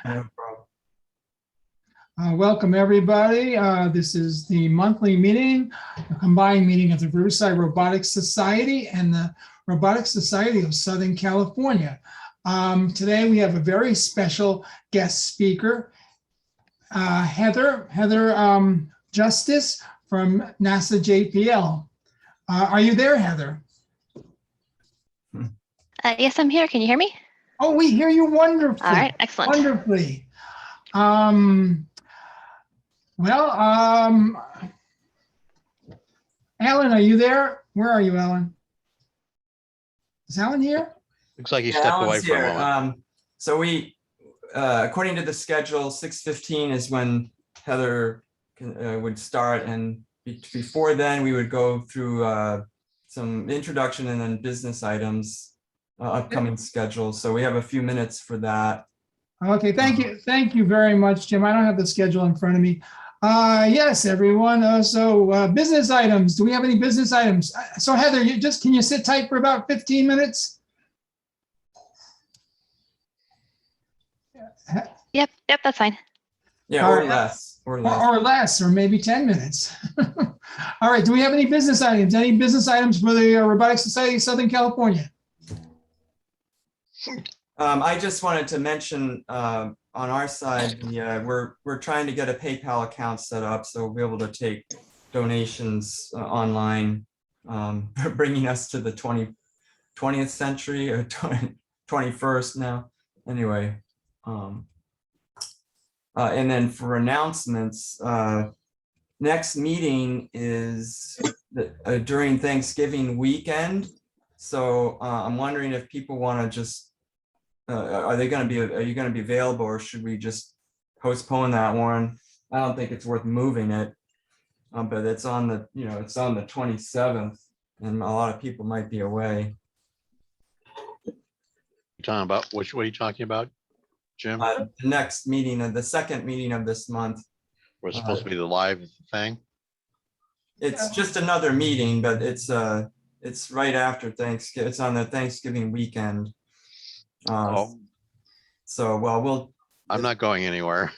No problem. Welcome, everybody. This is the monthly meeting, a combined meeting of the Riverside Robotics Society and the Robotics Society of Southern California. Today, we have a very special guest speaker, Heather Justice from NASA JPL. Are you there, Heather? Yes, I'm here. Can you hear me? Oh, we hear you wonderfully. All right, excellent. Wonderfully. Alan, are you there? Where are you, Alan? Is Alan here? Looks like he stepped away for a moment. So we, according to the schedule, 6:15 is when Heather would start, and before then we would go through some introduction and then business items, upcoming schedule. So we have a few minutes for that. Okay, thank you. Thank you very much, Jim. I don't have the schedule in front of me. Yes, everyone. Business items. Do we have any business items? So Heather, can you sit tight for about 15 minutes? Yep, that's fine. Yeah, or less. Or less, or maybe 10 minutes. All right. Do we have any business items? Any business items for the Robotics Society of Southern California? I just wanted to mention on our side, we're trying to get a PayPal account set up so we'll be able to take donations online, bringing us to the 20th century or 21st now. Anyway, and then for announcements, next meeting is during Thanksgiving weekend. So I'm wondering if people want to just are you going to be available, or should we just postpone that one? I don't think it's worth moving it, but it's on the it's on the 27th, and a lot of people might be away. You're talking about what are you talking about, Jim? The next meeting, the second meeting of this month. We're supposed to be the live thing. It's just another meeting, but it's right after Thanksgiving. It's on the Thanksgiving weekend. So I'm not going anywhere.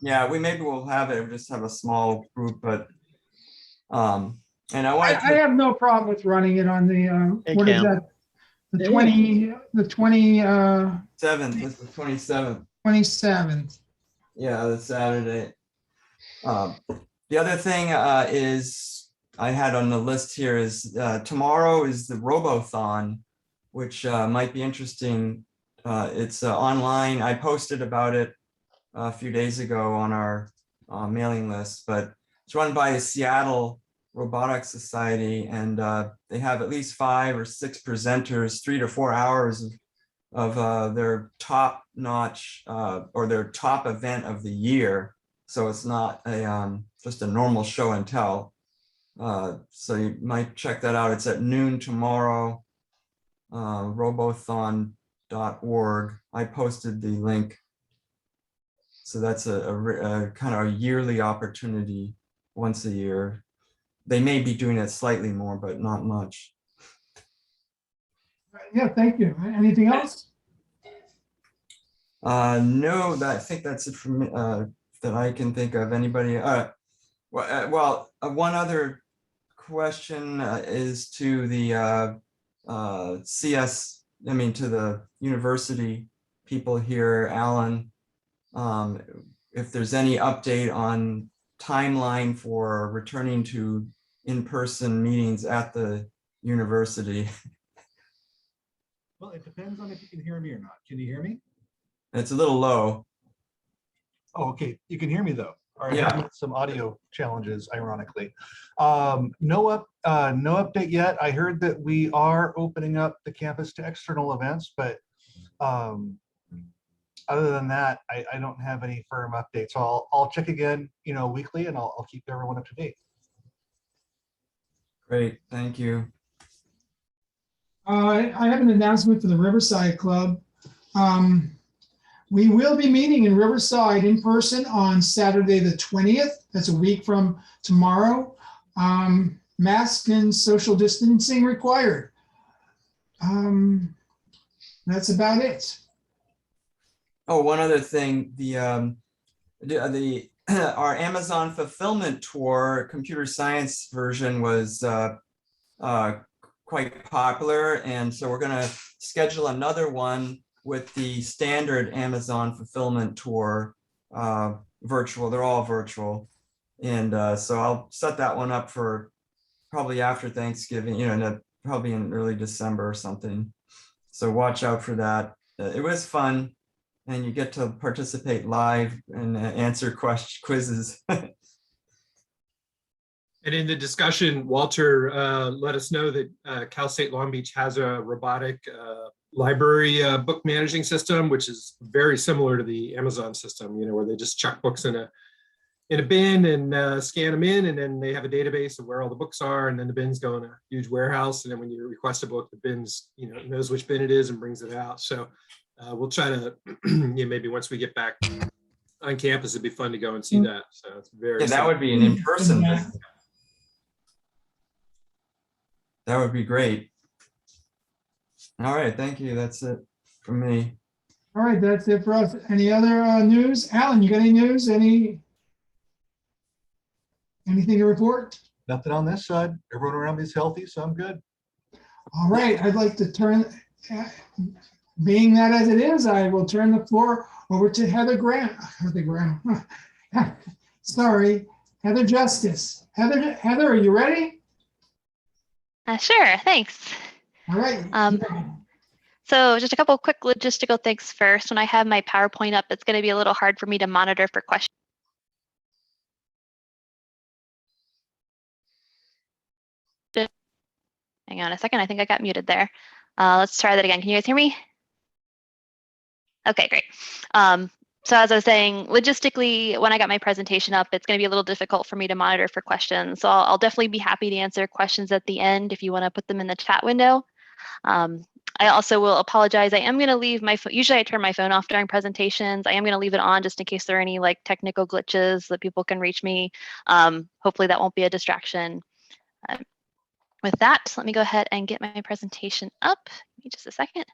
Yeah, maybe we'll have it. We'll just have a small group, but and I have no problem with running it on the what is that? The 27th. It's the 27th. 27th. Yeah, the Saturday. The other thing is I had on the list here is tomorrow is the Robothon, which might be interesting. It's online. I posted about it a few days ago on our mailing list, but it's run by the Seattle Robotics Society, and they have at least 5 or 6 presenters, 3 to 4 hours of their top-notch or their top event of the year. So it's not just a normal show and tell. So you might check that out. It's at noon tomorrow. Robothon.org. I posted the link. So that's a kind of a yearly opportunity once a year. They may be doing it slightly more, but not much. Yeah, thank you. Anything else? No, I think that's it for me, that I can think of. Anybody? One other question is to the to the university people here, Alan, if there's any update on timeline for returning to in-person meetings at the university. Well, it depends on if you can hear me or not. Can you hear me? It's a little low. Oh, okay. You can hear me though. All right. Yeah. Some audio challenges, ironically. No update yet. I heard that we are opening up the campus to external events, but other than that, I don't have any firm updates. So I'll check again, weekly, and I'll keep everyone up to date. Great, thank you. I have an announcement for the Riverside Club. We will be meeting in Riverside in person on Saturday the 20th. That's a week from tomorrow. Mask and social distancing required. That's about it. Oh, one other thing, our Amazon fulfillment tour computer science version was quite popular. And so we're going to schedule another one with the standard Amazon fulfillment tour virtual. They're all virtual. And so I'll set that one up for probably after Thanksgiving, probably in early December or something. So watch out for that. It was fun. And you get to participate live and answer quizzes. And in the discussion, Walter let us know that Cal State Long Beach has a robotic library book managing system, which is very similar to the Amazon system, where they just chuck books in a bin and scan them in, and then they have a database of where all the books are, and then the bins go in a huge warehouse, and then when you request a book, the bins, knows which bin it is and brings it out. So we'll try to, maybe once we get back on campus, it'd be fun to go and see that. So it's very. Yeah, that would be an in-person visit. That would be great. All right, thank you. That's it from me. All right, that's it for us. Any other news? Alan, you got any news? Anything to report? Nothing on this side. Everyone around me is healthy, so I'm good. All right, I'd like to turn, being that as it is, I will turn the floor over to Heather Justice. Heather, are you ready? Sure, thanks. All right. So just a couple of quick logistical things first. When I have my PowerPoint up, it's going to be a little hard for me to monitor for questions. Hang on a second, I think I got muted there. Let's try that again. Can you guys hear me? Okay, great. So as I was saying, logistically, when I got my presentation up, it's going to be a little difficult for me to monitor for questions. So I'll definitely be happy to answer questions at the end if you want to put them in the chat window. I also will apologize. I am going to leave my phone. Usually I turn my phone off during presentations. I am going to leave it on just in case there are any technical glitches that people can reach me. Hopefully that won't be a distraction. With that, let me go ahead and get my presentation up. Give me just a second.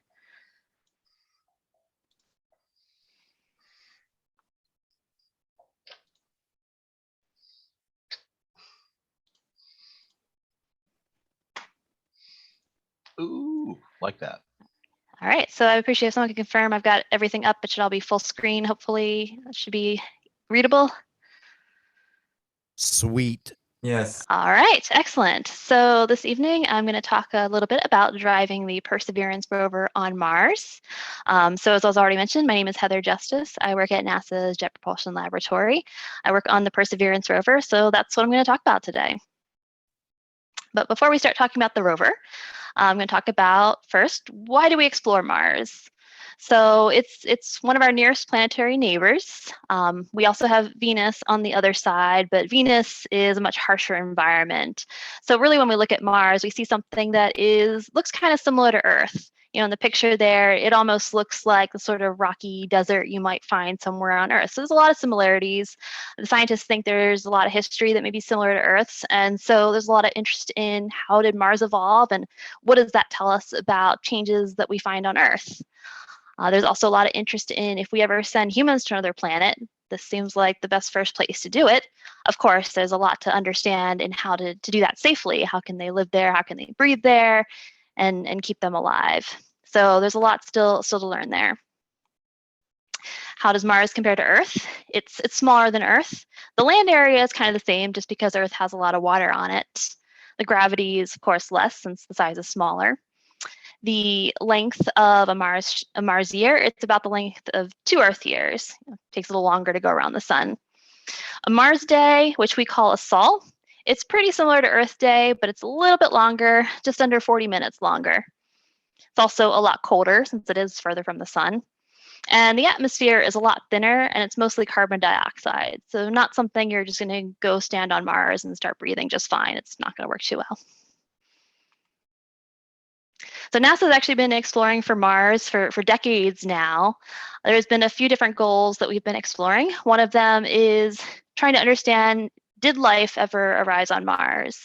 Ooh, like that. All right, so I appreciate if someone can confirm I've got everything up. It should all be full screen. Hopefully it should be readable. Sweet. Yes. All right, excellent. So this evening, I'm going to talk a little bit about driving the Perseverance rover on Mars. So as I was already mentioned, my name is Heather Justice. I work at NASA's Jet Propulsion Laboratory. I work on the Perseverance rover, so that's what I'm going to talk about today. But before we start talking about the rover, I'm going to talk about first, why do we explore Mars? So it's one of our nearest planetary neighbors. We also have Venus on the other side, but Venus is a much harsher environment. So really when we look at Mars, we see something that looks kind of similar to Earth. In the picture there, it almost looks like the sort of rocky desert you might find somewhere on Earth. So there's a lot of similarities. The scientists think there's a lot of history that may be similar to Earth's. And so there's a lot of interest in how did Mars evolve and what does that tell us about changes that we find on Earth? There's also a lot of interest in if we ever send humans to another planet, this seems like the best first place to do it. Of course, there's a lot to understand in how to do that safely. How can they live there? How can they breathe there and keep them alive? So there's a lot still to learn there. How does Mars compare to Earth? It's smaller than Earth. The land area is kind of the same just because Earth has a lot of water on it. The gravity is, of course, less since the size is smaller. The length of a Mars year, it's about the length of 2 Earth years. It takes a little longer to go around the sun. A Mars day, which we call a SOL, it's pretty similar to Earth day, but it's a little bit longer, just under 40 minutes longer. It's also a lot colder since it is further from the sun. And the atmosphere is a lot thinner and it's mostly carbon dioxide. So not something you're just going to go stand on Mars and start breathing just fine. It's not going to work too well. So NASA has actually been exploring for Mars for decades now. There's been a few different goals that we've been exploring. One of them is trying to understand, did life ever arise on Mars?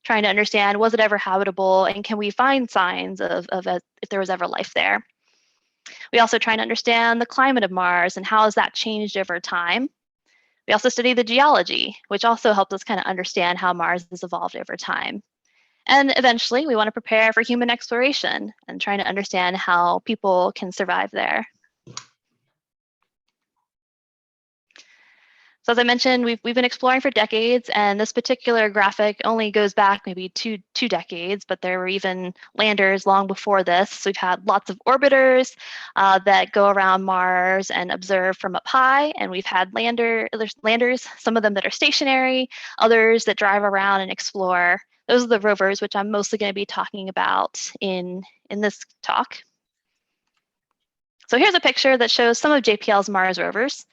Trying to understand, was it ever habitable? And can we find signs of if there was ever life there? We also try to understand the climate of Mars and how has that changed over time. We also study the geology, which also helps us kind of understand how Mars has evolved over time. And eventually, we want to prepare for human exploration and trying to understand how people can survive there. So as I mentioned, we've been exploring for decades, and this particular graphic only goes back maybe two decades, but there were even landers long before this. So we've had lots of orbiters that go around Mars and observe from up high, and we've had landers, some of them that are stationary, others that drive around and explore. Those are the rovers, which I'm mostly going to be talking about in this talk. So here's a picture that shows some of JPL's Mars rovers.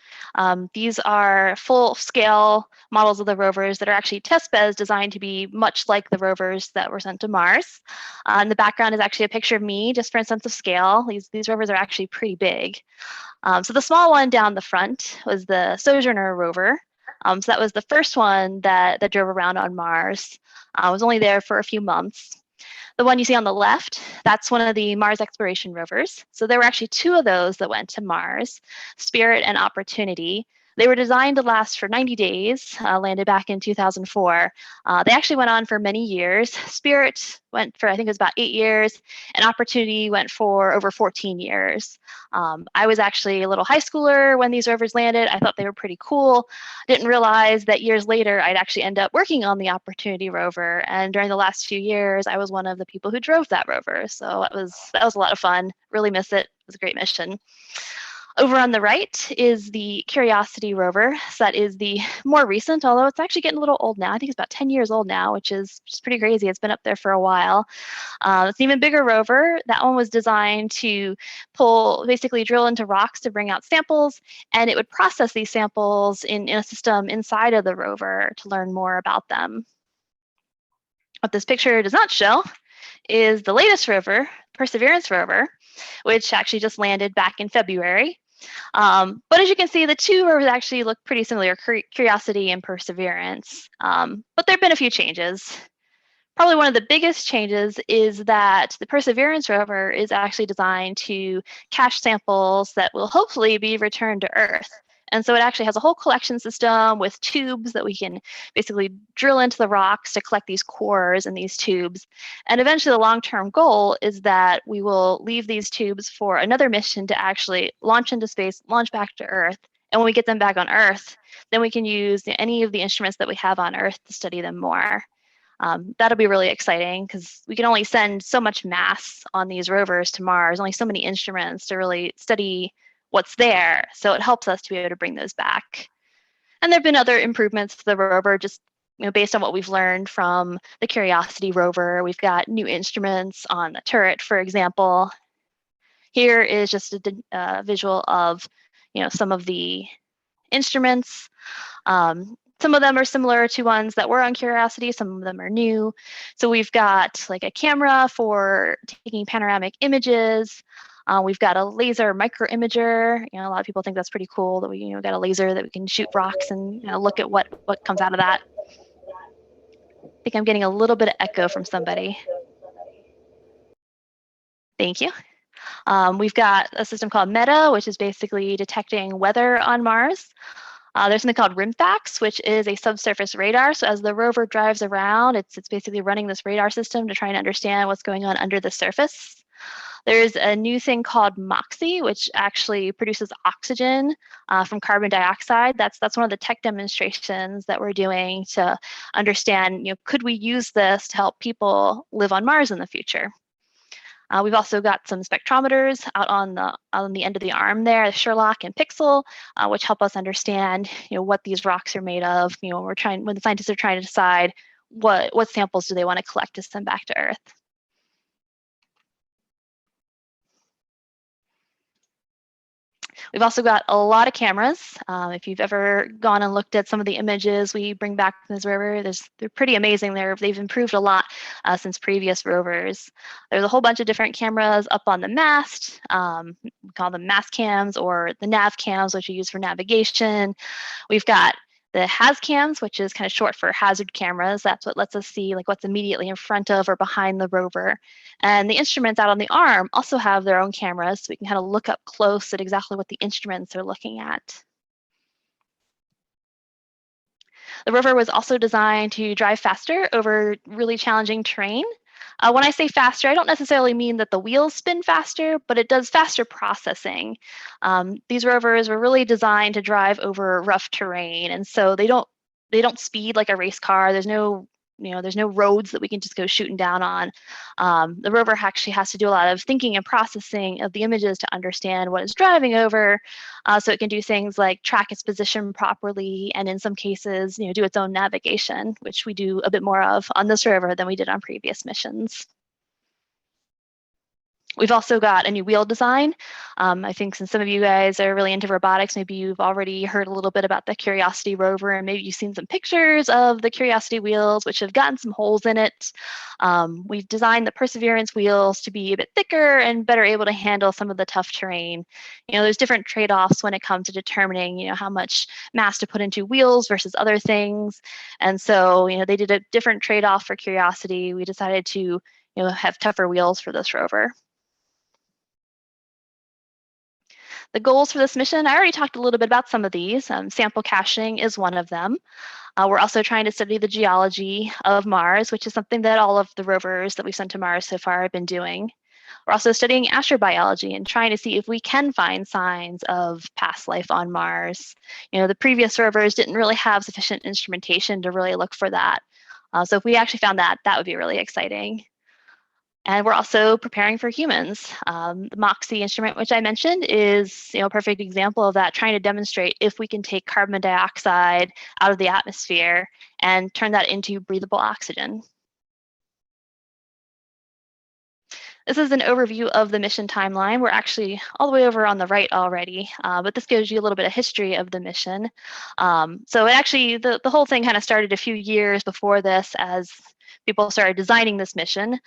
These are full-scale models of the rovers that are actually test beds designed to be much like the rovers that were sent to Mars. In the background is actually a picture of me, just for a sense of scale. These rovers are actually pretty big. So the small one down the front was the Sojourner rover. So that was the first one that drove around on Mars. It was only there for a few months. The one you see on the left, that's one of the Mars exploration rovers. So there were actually two of those that went to Mars, Spirit and Opportunity. They were designed to last for 90 days, landed back in 2004. They actually went on for many years. Spirit went for, I think it was about 8 years, and Opportunity went for over 14 years. I was actually a little high schooler when these rovers landed. I thought they were pretty cool. Didn't realize that years later, I'd actually end up working on the Opportunity rover. And during the last few years, I was one of the people who drove that rover. So that was a lot of fun. Really miss it. It was a great mission. Over on the right is the Curiosity rover. So that is the more recent, although it's actually getting a little old now. I think it's about 10 years old now, which is pretty crazy. It's been up there for a while. It's an even bigger rover. That one was designed to basically drill into rocks to bring out samples, and it would process these samples in a system inside of the rover to learn more about them. What this picture does not show is the latest rover, Perseverance rover, which actually just landed back in February. But as you can see, the two rovers actually look pretty similar, Curiosity and Perseverance. But there have been a few changes. Probably one of the biggest changes is that the Perseverance rover is actually designed to cache samples that will hopefully be returned to Earth. And so it actually has a whole collection system with tubes that we can basically drill into the rocks to collect these cores in these tubes. And eventually the long-term goal is that we will leave these tubes for another mission to actually launch into space, launch back to Earth. And when we get them back on Earth, then we can use any of the instruments that we have on Earth to study them more. That'll be really exciting because we can only send so much mass on these rovers to Mars, only so many instruments to really study what's there. So it helps us to be able to bring those back. And there have been other improvements to the rover, just based on what we've learned from the Curiosity rover. We've got new instruments on the turret, for example. Here is just a visual of some of the instruments. Some of them are similar to ones that were on Curiosity. Some of them are new. So we've got like a camera for taking panoramic images. We've got a laser micro imager. A lot of people think that's pretty cool that we got a laser that we can shoot rocks and look at what comes out of that. I think I'm getting a little bit of echo from somebody. Thank you. We've got a system called META, which is basically detecting weather on Mars. There's something called RIMFAX, which is a subsurface radar. So as the rover drives around, it's basically running this radar system to try and understand what's going on under the surface. There's a new thing called MOXIE, which actually produces oxygen from carbon dioxide. That's one of the tech demonstrations that we're doing to understand, could we use this to help people live on Mars in the future? We've also got some spectrometers out on the end of the arm there, Sherlock and Pixel, which help us understand, what these rocks are made of. When the scientists are trying to decide what samples do they want to collect to send back to Earth. We've also got a lot of cameras. If you've ever gone and looked at some of the images we bring back from this rover, they're pretty amazing. They've improved a lot since previous rovers. There's a whole bunch of different cameras up on the mast. We call them Mast Cams or the nav cams, which you use for navigation. We've got the Mast Cams, which is kind of short for hazard cameras. That's what lets us see like what's immediately in front of or behind the rover. And the instruments out on the arm also have their own cameras, so we can kind of look up close at exactly what the instruments are looking at. The rover was also designed to drive faster over really challenging terrain. When I say faster, I don't necessarily mean that the wheels spin faster, but it does faster processing. These rovers were really designed to drive over rough terrain, and so they don't speed like a race car. There's no roads that we can just go shooting down on. The rover actually has to do a lot of thinking and processing of the images to understand what it's driving over, so it can do things like track its position properly, and in some cases, do its own navigation, which we do a bit more of on this rover than we did on previous missions. We've also got a new wheel design. I think since some of you guys are really into robotics, maybe you've already heard a little bit about the Curiosity rover, and maybe you've seen some pictures of the Curiosity wheels, which have gotten some holes in it. We've designed the Perseverance wheels to be a bit thicker and better able to handle some of the tough terrain. There's different trade-offs when it comes to determining, how much mass to put into wheels versus other things. And so, they did a different trade-off for Curiosity. We decided to, have tougher wheels for this rover. The goals for this mission, I already talked a little bit about some of these. Sample caching is one of them. We're also trying to study the geology of Mars, which is something that all of the rovers that we've sent to Mars so far have been doing. We're also studying astrobiology and trying to see if we can find signs of past life on Mars. The previous rovers didn't really have sufficient instrumentation to really look for that. So if we actually found that, that would be really exciting. And we're also preparing for humans. The MOXIE instrument, which I mentioned, is a perfect example of that, trying to demonstrate if we can take carbon dioxide out of the atmosphere and turn that into breathable oxygen. This is an overview of the mission timeline. We're actually all the way over on the right already, but this gives you a little bit of history of the mission. So it actually, the whole thing kind of started a few years before this as people started designing this mission.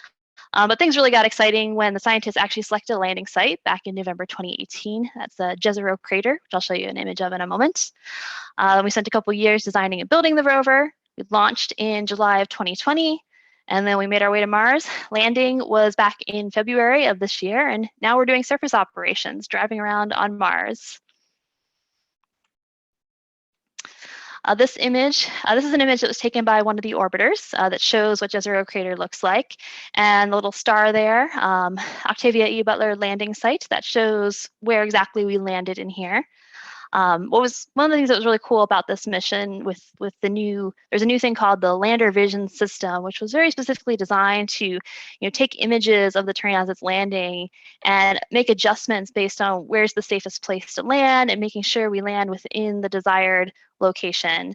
But things really got exciting when the scientists actually selected a landing site back in November 2018. That's the Jezero crater, which I'll show you an image of in a moment. We spent a couple years designing and building the rover. We launched in July of 2020, and then we made our way to Mars. Landing was back in February of this year, and now we're doing surface operations, driving around on Mars. This is an image that was taken by one of the orbiters that shows what Jezero crater looks like. And the little star there, Octavia E. Butler landing site, that shows where exactly we landed in here. What was one of the things that was really cool about this mission with there's a new thing called the Lander Vision System, which was very specifically designed to take images of the terrain as it's landing and make adjustments based on where's the safest place to land and making sure we land within the desired location.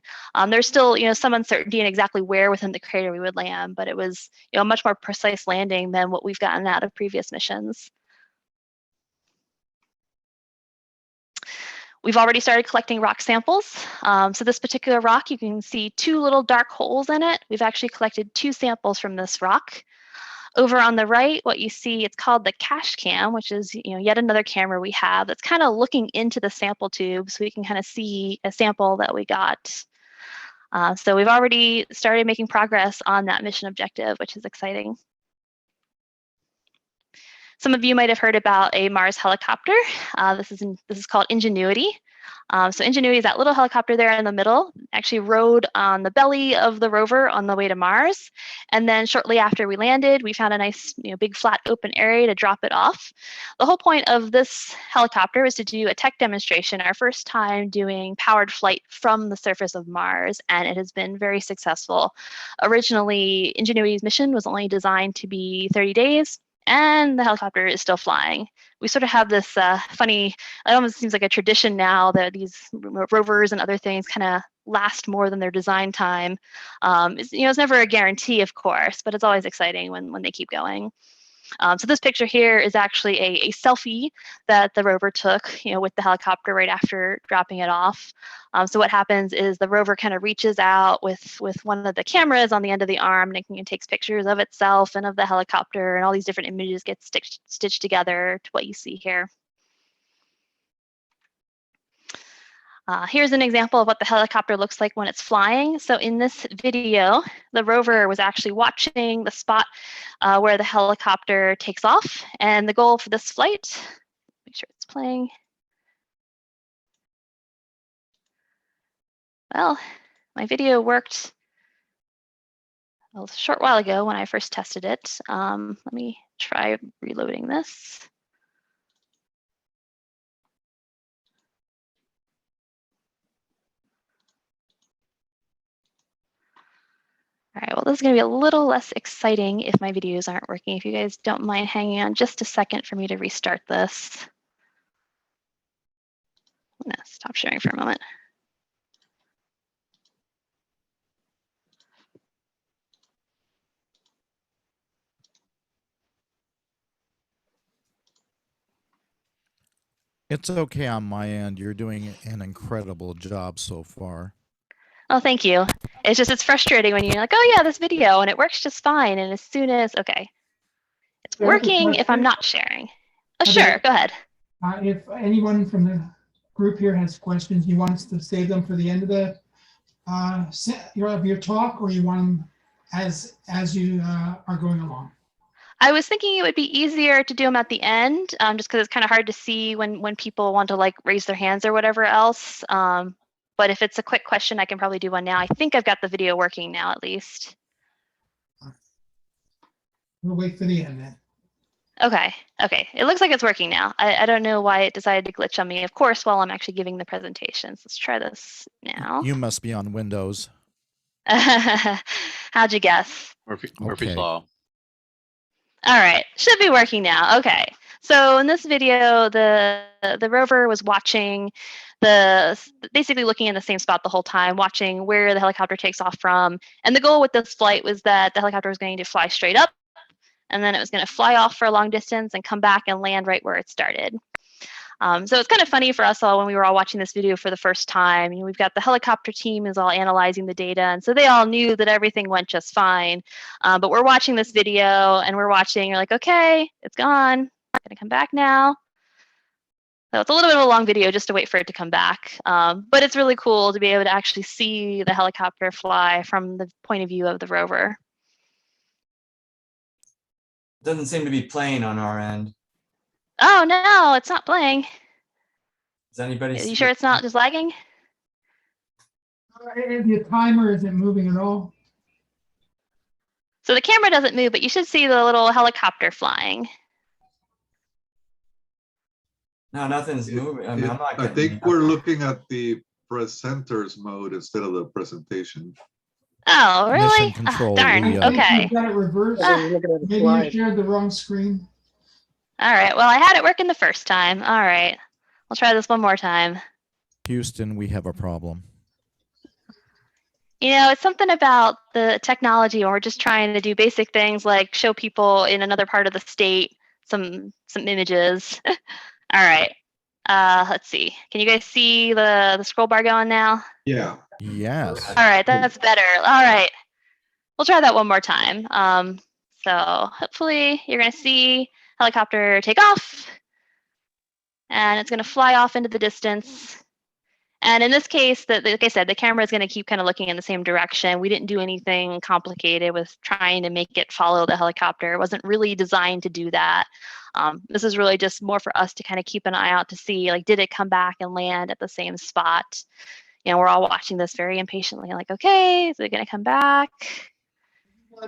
There's still some uncertainty in exactly where within the crater we would land, but it was a much more precise landing than what we've gotten out of previous missions. We've already started collecting rock samples. So this particular rock, you can see two little dark holes in it. We've actually collected 2 samples from this rock. Over on the right, what you see, it's called the cache cam, which is yet another camera we have that's kind of looking into the sample tube so we can kind of see a sample that we got. So we've already started making progress on that mission objective, which is exciting. Some of you might have heard about a Mars helicopter. This is called Ingenuity. So Ingenuity is that little helicopter there in the middle, actually rode on the belly of the rover on the way to Mars. And then shortly after we landed, we found a nice big flat open area to drop it off. The whole point of this helicopter was to do a tech demonstration, our first time doing powered flight from the surface of Mars, and it has been very successful. Originally, Ingenuity's mission was only designed to be 30 days. And the helicopter is still flying. We sort of have this funny, it almost seems like a tradition now that these rovers and other things kind of last more than their design time. It's never a guarantee, of course, but it's always exciting when they keep going. So this picture here is actually a selfie that the rover took, with the helicopter right after dropping it off. So what happens is the rover kind of reaches out with one of the cameras on the end of the arm and takes pictures of itself and of the helicopter, and all these different images get stitched together to what you see here. Here's an example of what the helicopter looks like when it's flying. So in this video, the rover was actually watching the spot where the helicopter takes off. And the goal for this flight, make sure it's playing. Well, my video worked a short while ago when I first tested it. Let me try reloading this. All right, well, this is going to be a little less exciting if my videos aren't working. If you guys don't mind hanging on just a second for me to restart this. I'm going to stop sharing for a moment. It's okay on my end. You're doing an incredible job so far. Oh, thank you. It's just, it's frustrating when you're like, oh yeah, this video, and it works just fine. And as soon as, okay, it's Do you have a working if I'm question? not sharing. Oh, Okay. sure, go ahead. If anyone from the group here has questions, you want us to save them for the end of the your talk, or you want them as you are going along? I was thinking it would be easier to do them at the end, just because it's kind of hard to see when people want to like raise their hands or whatever else. But if it's a quick question, I can probably do one now. I think I've got the video working now, at least. We'll wait for the end then. Okay, okay. It looks like it's working now. I don't know why it decided to glitch on me, of course, while I'm actually giving the presentations. Let's try this now. You must be on Windows. How'd you guess? Murphy's Okay. Law. All right, should be working now. Okay, so in this video, the rover was watching basically looking in the same spot the whole time, watching where the helicopter takes off from. And the goal with this flight was that the helicopter was going to fly straight up, and then it was going to fly off for a long distance and come back and land right where it started. So it's kind of funny for us all when we were all watching this video for the first time. You know, we've got the helicopter team is all analyzing the data, and so they all knew that everything went just fine. But we're watching this video, and we're like, okay, it's gone. It's gonna come back now. So it's a little bit of a long video just to wait for it to come back. But it's really cool to be able to actually see the helicopter fly from the point of view of the rover. Doesn't seem to be playing on our end. Oh no, it's not playing. Is anybody? Are you sure it's not just lagging? The timer isn't moving at all. So the camera doesn't move, but you should see the little helicopter flying. No, nothing's moving. I mean, I'm not I getting think any- we're looking at the presenters mode instead of the presentation. Oh, really? Mission control, Darn. we, I think Okay. you've got it reversed. Maybe you shared the wrong screen. All right. Well, I had it working the first time. All right. I'll try this one more time. Houston, we have a problem. You know, it's something about the technology when we're just trying to do basic things like show people in another part of the state some images. All right. Let's see. Can you guys see the scroll bar going now? Yeah. Yes. All right, that's better. All right. We'll try that one more time. So hopefully you're going to see helicopter take off, and it's going to fly off into the distance. And in this case, like I said, the camera is going to keep kind of looking in the same direction. We didn't do anything complicated with trying to make it follow the helicopter. It wasn't really designed to do that. This is really just more for us to kind of keep an eye out to see, like, did it come back and land at the same spot? You know, we're all watching this very impatiently, like, okay, is it going to come back?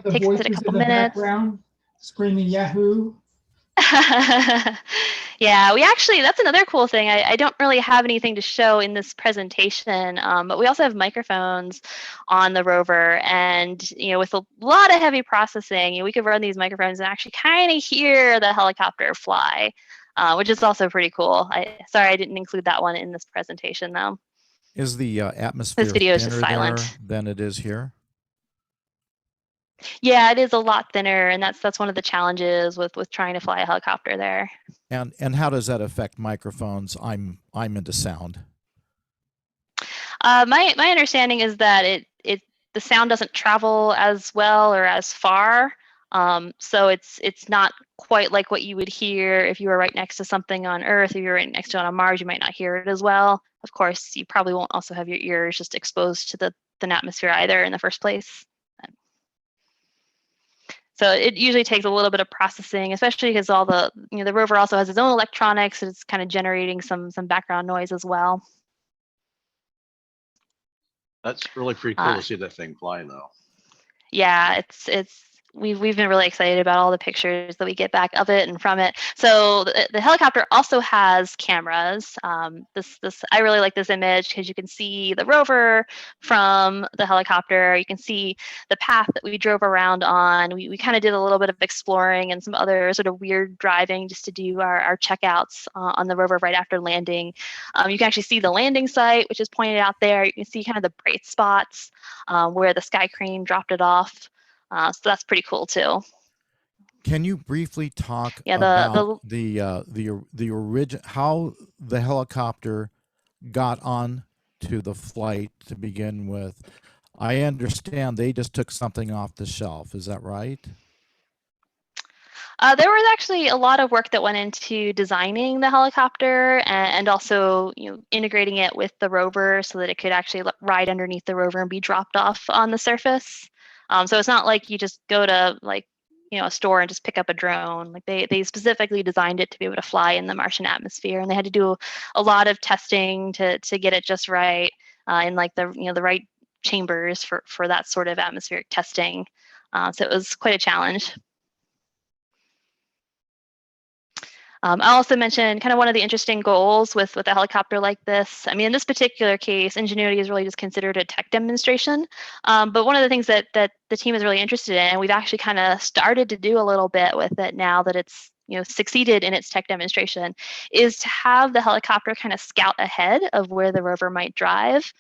The Takes it a voices couple in the minutes. background screaming Yahoo. Yeah, we actually, that's another cool thing. I don't really have anything to show in this presentation, but we also have microphones on the rover. And, you know, with a lot of heavy processing, you know, we could run these microphones and actually kind of hear the helicopter fly, which is also pretty cool. Sorry, I didn't include that one in this presentation, though. Is the atmosphere video is just thinner there silent. than it is here? Yeah, it is a lot thinner, and that's one of the challenges with trying to fly a helicopter there. And how does that affect microphones? I'm into sound. My understanding is that the sound doesn't travel as well or as far So it's not quite like what you would hear if you were right next to something on Earth. If you're right next to it on Mars, you might not hear it as well. Of course, you probably won't also have your ears just exposed to the atmosphere either in the first place. So it usually takes a little bit of processing, especially because all the the rover also has its own electronics. So it's kind of generating some background noise as well. That's really pretty cool to see that thing fly, though. Yeah, we've been really excited about all the pictures that we get back of it and from it. So the helicopter also has cameras. This I really like this image because you can see the rover from the helicopter. You can see the path that we drove around on. We kind of did a little bit of exploring and some other sort of weird driving just to do our checkouts on the rover right after landing. You can actually see the landing site, which is pointed out there. You can see kind of the bright spots where the sky crane dropped it off. So that's pretty cool too. Can you briefly talk Yeah, about the origin, how the helicopter got on to the flight to begin with? I understand they just took something off the shelf. Is that right? There was actually a lot of work that went into designing the helicopter and also integrating it with the rover so that it could actually ride underneath the rover and be dropped off on the surface. So it's not like you just go to a store and just pick up a drone. Like they specifically designed it to be able to fly in the Martian atmosphere, and they had to do a lot of testing to get it just right in like the right chambers for that sort of atmospheric testing. So it was quite a challenge. I also mentioned kind of one of the interesting goals with a helicopter like this. I mean, in this particular case, Ingenuity is really just considered a tech demonstration. But one of the things that the team is really interested in, and we've actually kind of started to do a little bit with it now that it's succeeded in its tech demonstration, is to have the helicopter kind of scout ahead of where the rover might drive.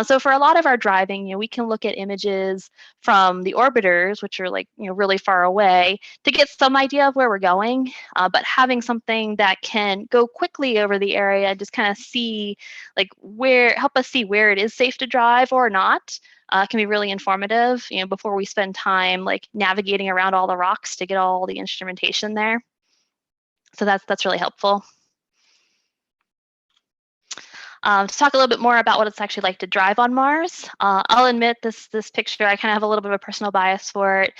So for a lot of our driving, we can look at images from the orbiters, which are really far away, to get some idea of where we're going. But having something that can go quickly over the area, just kind of see help us see where it is safe to drive or not. Can be really informative, before we spend time navigating around all the rocks to get all the instrumentation there. So that's really helpful. To talk a little bit more about what it's actually like to drive on Mars, I'll admit this picture, I kind of have a little bit of a personal bias for it.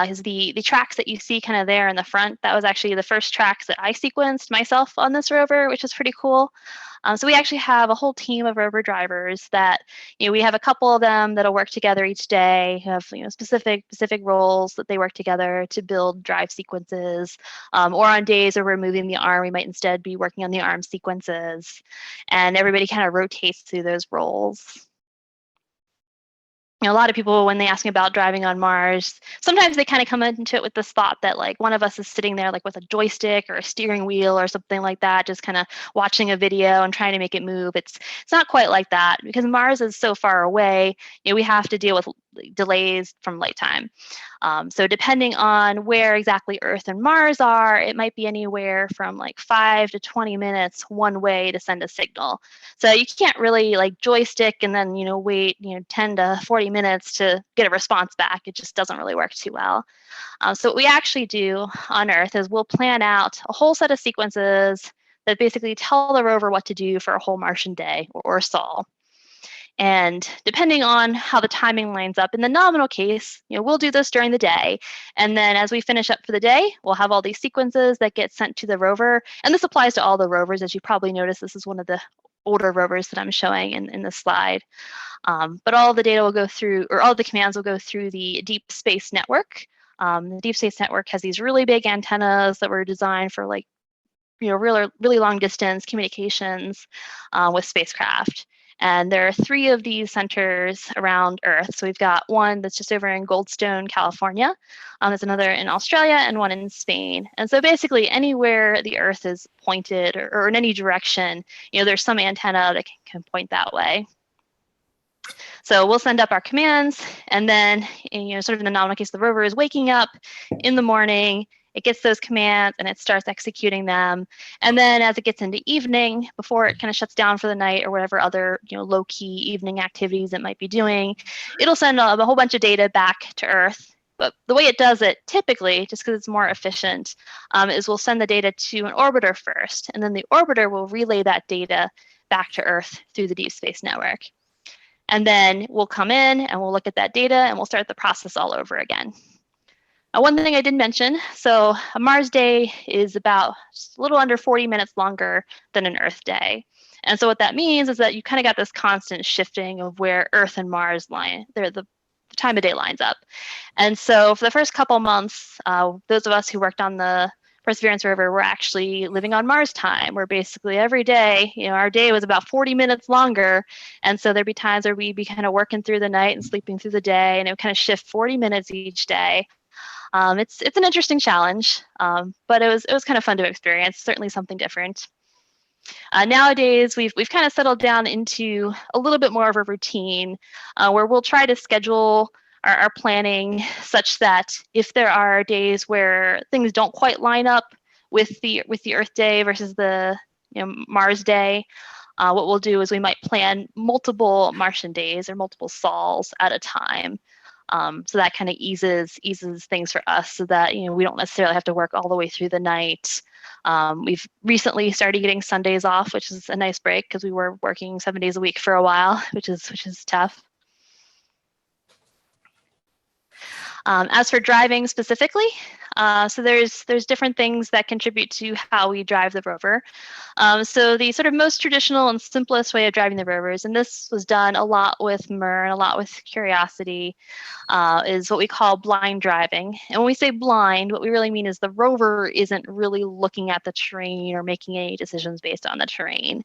Is the tracks that you see kind of there in the front, that was actually the first tracks that I sequenced myself on this rover, which is pretty cool. So we actually have a whole team of rover drivers that, we have a couple of them that'll work together each day, who have specific roles that they work together to build drive sequences. Or on days where we're moving the arm, we might instead be working on the arm sequences. And everybody kind of rotates through those roles. A lot of people, when they ask me about driving on Mars, sometimes they kind of come into it with this thought that one of us is sitting there with a joystick or a steering wheel or something like that, just kind of watching a video and trying to make it move. It's not quite like that, because Mars is so far away. We have to deal with delays from light time. So depending on where exactly Earth and Mars are, it might be anywhere from 5 to 20 minutes one way to send a signal. So you can't really joystick and then wait 10 to 40 minutes to get a response back. It just doesn't really work too well. So what we actually do on Earth is we'll plan out a whole set of sequences that basically tell the rover what to do for a whole Martian day or sol. And depending on how the timing lines up, in the nominal case, we'll do this during the day. And then as we finish up for the day, we'll have all these sequences that get sent to the rover. And this applies to all the rovers. As you probably noticed, this is one of the older rovers that I'm showing in this slide. But all the data will go through, or all the commands will go through the Deep Space Network. The Deep Space Network has these really big antennas that were designed for really long distance communications with spacecraft. And there are 3 of these centers around Earth. So we've got one that's just over in Goldstone, California. There's another in Australia and one in Spain. And so basically anywhere the Earth is pointed or in any direction, there's some antenna that can point that way. So we'll send up our commands, and then, sort of in the nominal case, the rover is waking up in the morning. It gets those commands and it starts executing them. And then as it gets into evening, before it kind of shuts down for the night or whatever other low-key evening activities it might be doing, it'll send a whole bunch of data back to Earth. But the way it does it typically, just because it's more efficient, is we'll send the data to an orbiter first, and then the orbiter will relay that data back to Earth through the Deep Space Network. And then we'll come in and we'll look at that data and we'll start the process all over again. Now, one thing I did mention, so a Mars day is about just a little under 40 minutes longer than an Earth day. And so what that means is that you kind of got this constant shifting of where Earth and Mars line, the time of day lines up. And so for the first couple months, those of us who worked on the Perseverance rover were actually living on Mars time, where basically every day, our day was about 40 minutes longer. And so there'd be times where we'd be kind of working through the night and sleeping through the day, and it would kind of shift 40 minutes each day. It's an interesting challenge, but it was kind of fun to experience, certainly something different. Nowadays, we've kind of settled down into a little bit more of a routine where we'll try to schedule our planning such that if there are days where things don't quite line up with the Earth day versus the Mars day, what we'll do is we might plan multiple Martian days or multiple sols at a time. So that kind of eases things for us so that we don't necessarily have to work all the way through the night. We've recently started getting Sundays off, which is a nice break because we were working 7 days a week for a while, which is tough. As for driving specifically, so there's different things that contribute to how we drive the rover. So the sort of most traditional and simplest way of driving the rovers, and this was done a lot with MER and a lot with Curiosity, is what we call blind driving. And when we say blind, what we really mean is the rover isn't really looking at the terrain or making any decisions based on the terrain.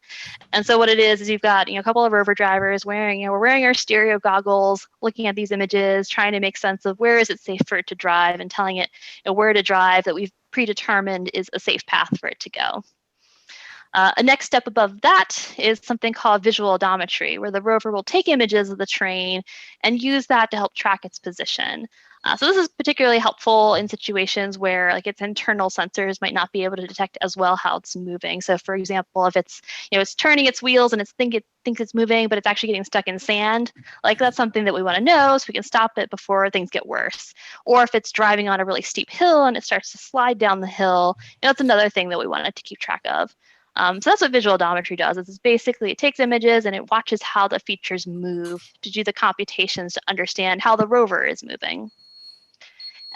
And so what it is you've got a couple of rover drivers wearing, we're wearing our stereo goggles, looking at these images, trying to make sense of where is it safe for it to drive and telling it where to drive that we've predetermined is a safe path for it to go. A next step above that is something called visual odometry, where the rover will take images of the terrain and use that to help track its position. So this is particularly helpful in situations where its internal sensors might not be able to detect as well how it's moving. So for example, if it's it's turning its wheels and it thinks it's moving, but it's actually getting stuck in sand, that's something that we want to know so we can stop it before things get worse. Or if it's driving on a really steep hill and it starts to slide down the hill, that's another thing that we wanted to keep track of. So that's what visual odometry does. Is basically it takes images and it watches how the features move to do the computations to understand how the rover is moving.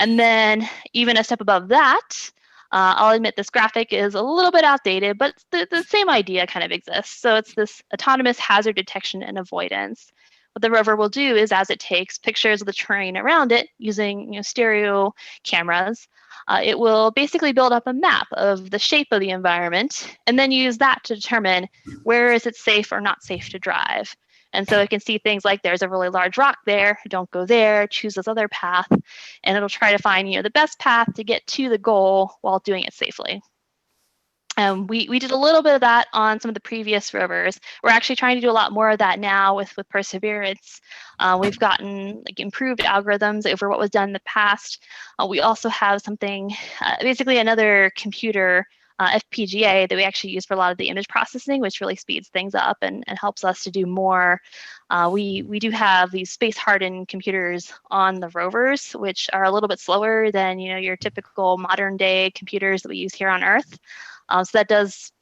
And then even a step above that, I'll admit this graphic is a little bit outdated, but the same idea kind of exists. So it's this autonomous hazard detection and avoidance. What the rover will do is as it takes pictures of the terrain around it using stereo cameras, it will basically build up a map of the shape of the environment and then use that to determine where is it safe or not safe to drive. And so it can see things like there's a really large rock there, don't go there, choose this other path, and it'll try to find the best path to get to the goal while doing it safely. We did a little bit of that on some of the previous rovers. We're actually trying to do a lot more of that now with Perseverance. We've gotten improved algorithms over what was done in the past. We also have something, basically another computer FPGA that we actually use for a lot of the image processing, which really speeds things up and helps us to do more. We do have these space-hardened computers on the rovers, which are a little bit slower than your typical modern-day computers that we use here on Earth. So that does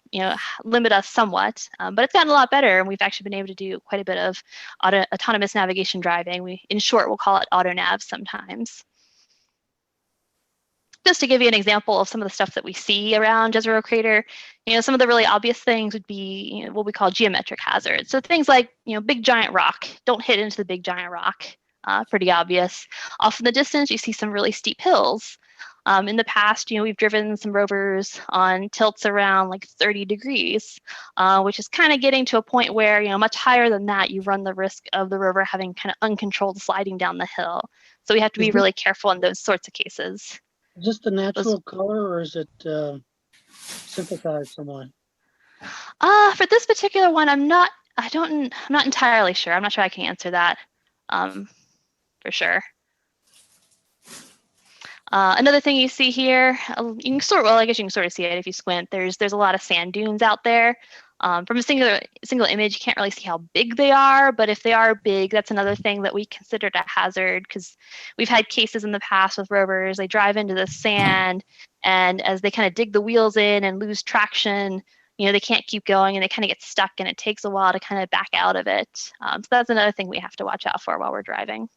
limit us somewhat, but it's gotten a lot better, and we've actually been able to do quite a bit of autonomous navigation driving. In short, we'll call it AutoNav sometimes. Just to give you an example of some of the stuff that we see around Jezero Crater, some of the really obvious things would be what we call geometric hazards. So things like, big giant rock, don't hit into the big giant rock, pretty obvious. Off in the distance, you see some really steep hills. In the past, we've driven some rovers on tilts around 30 degrees, which is kind of getting to a point where, much higher than that, you run the risk of the rover having kind of uncontrolled sliding down the hill. So we have to be really careful in those sorts of cases. Is this the natural color or is it synthesized somewhat? For this particular one, I'm not entirely sure. I'm not sure I can answer that for sure. Another thing you see here, I guess you can sort of see it if you squint. There's a lot of sand dunes out there. From a single image, you can't really see how big they are, but if they are big, that's another thing that we considered a hazard, because we've had cases in the past with rovers. They drive into the sand, and as they kind of dig the wheels in and lose traction, they can't keep going and they kind of get stuck, and it takes a while to kind of back out of it. So that's another thing we have to watch out for while we're driving.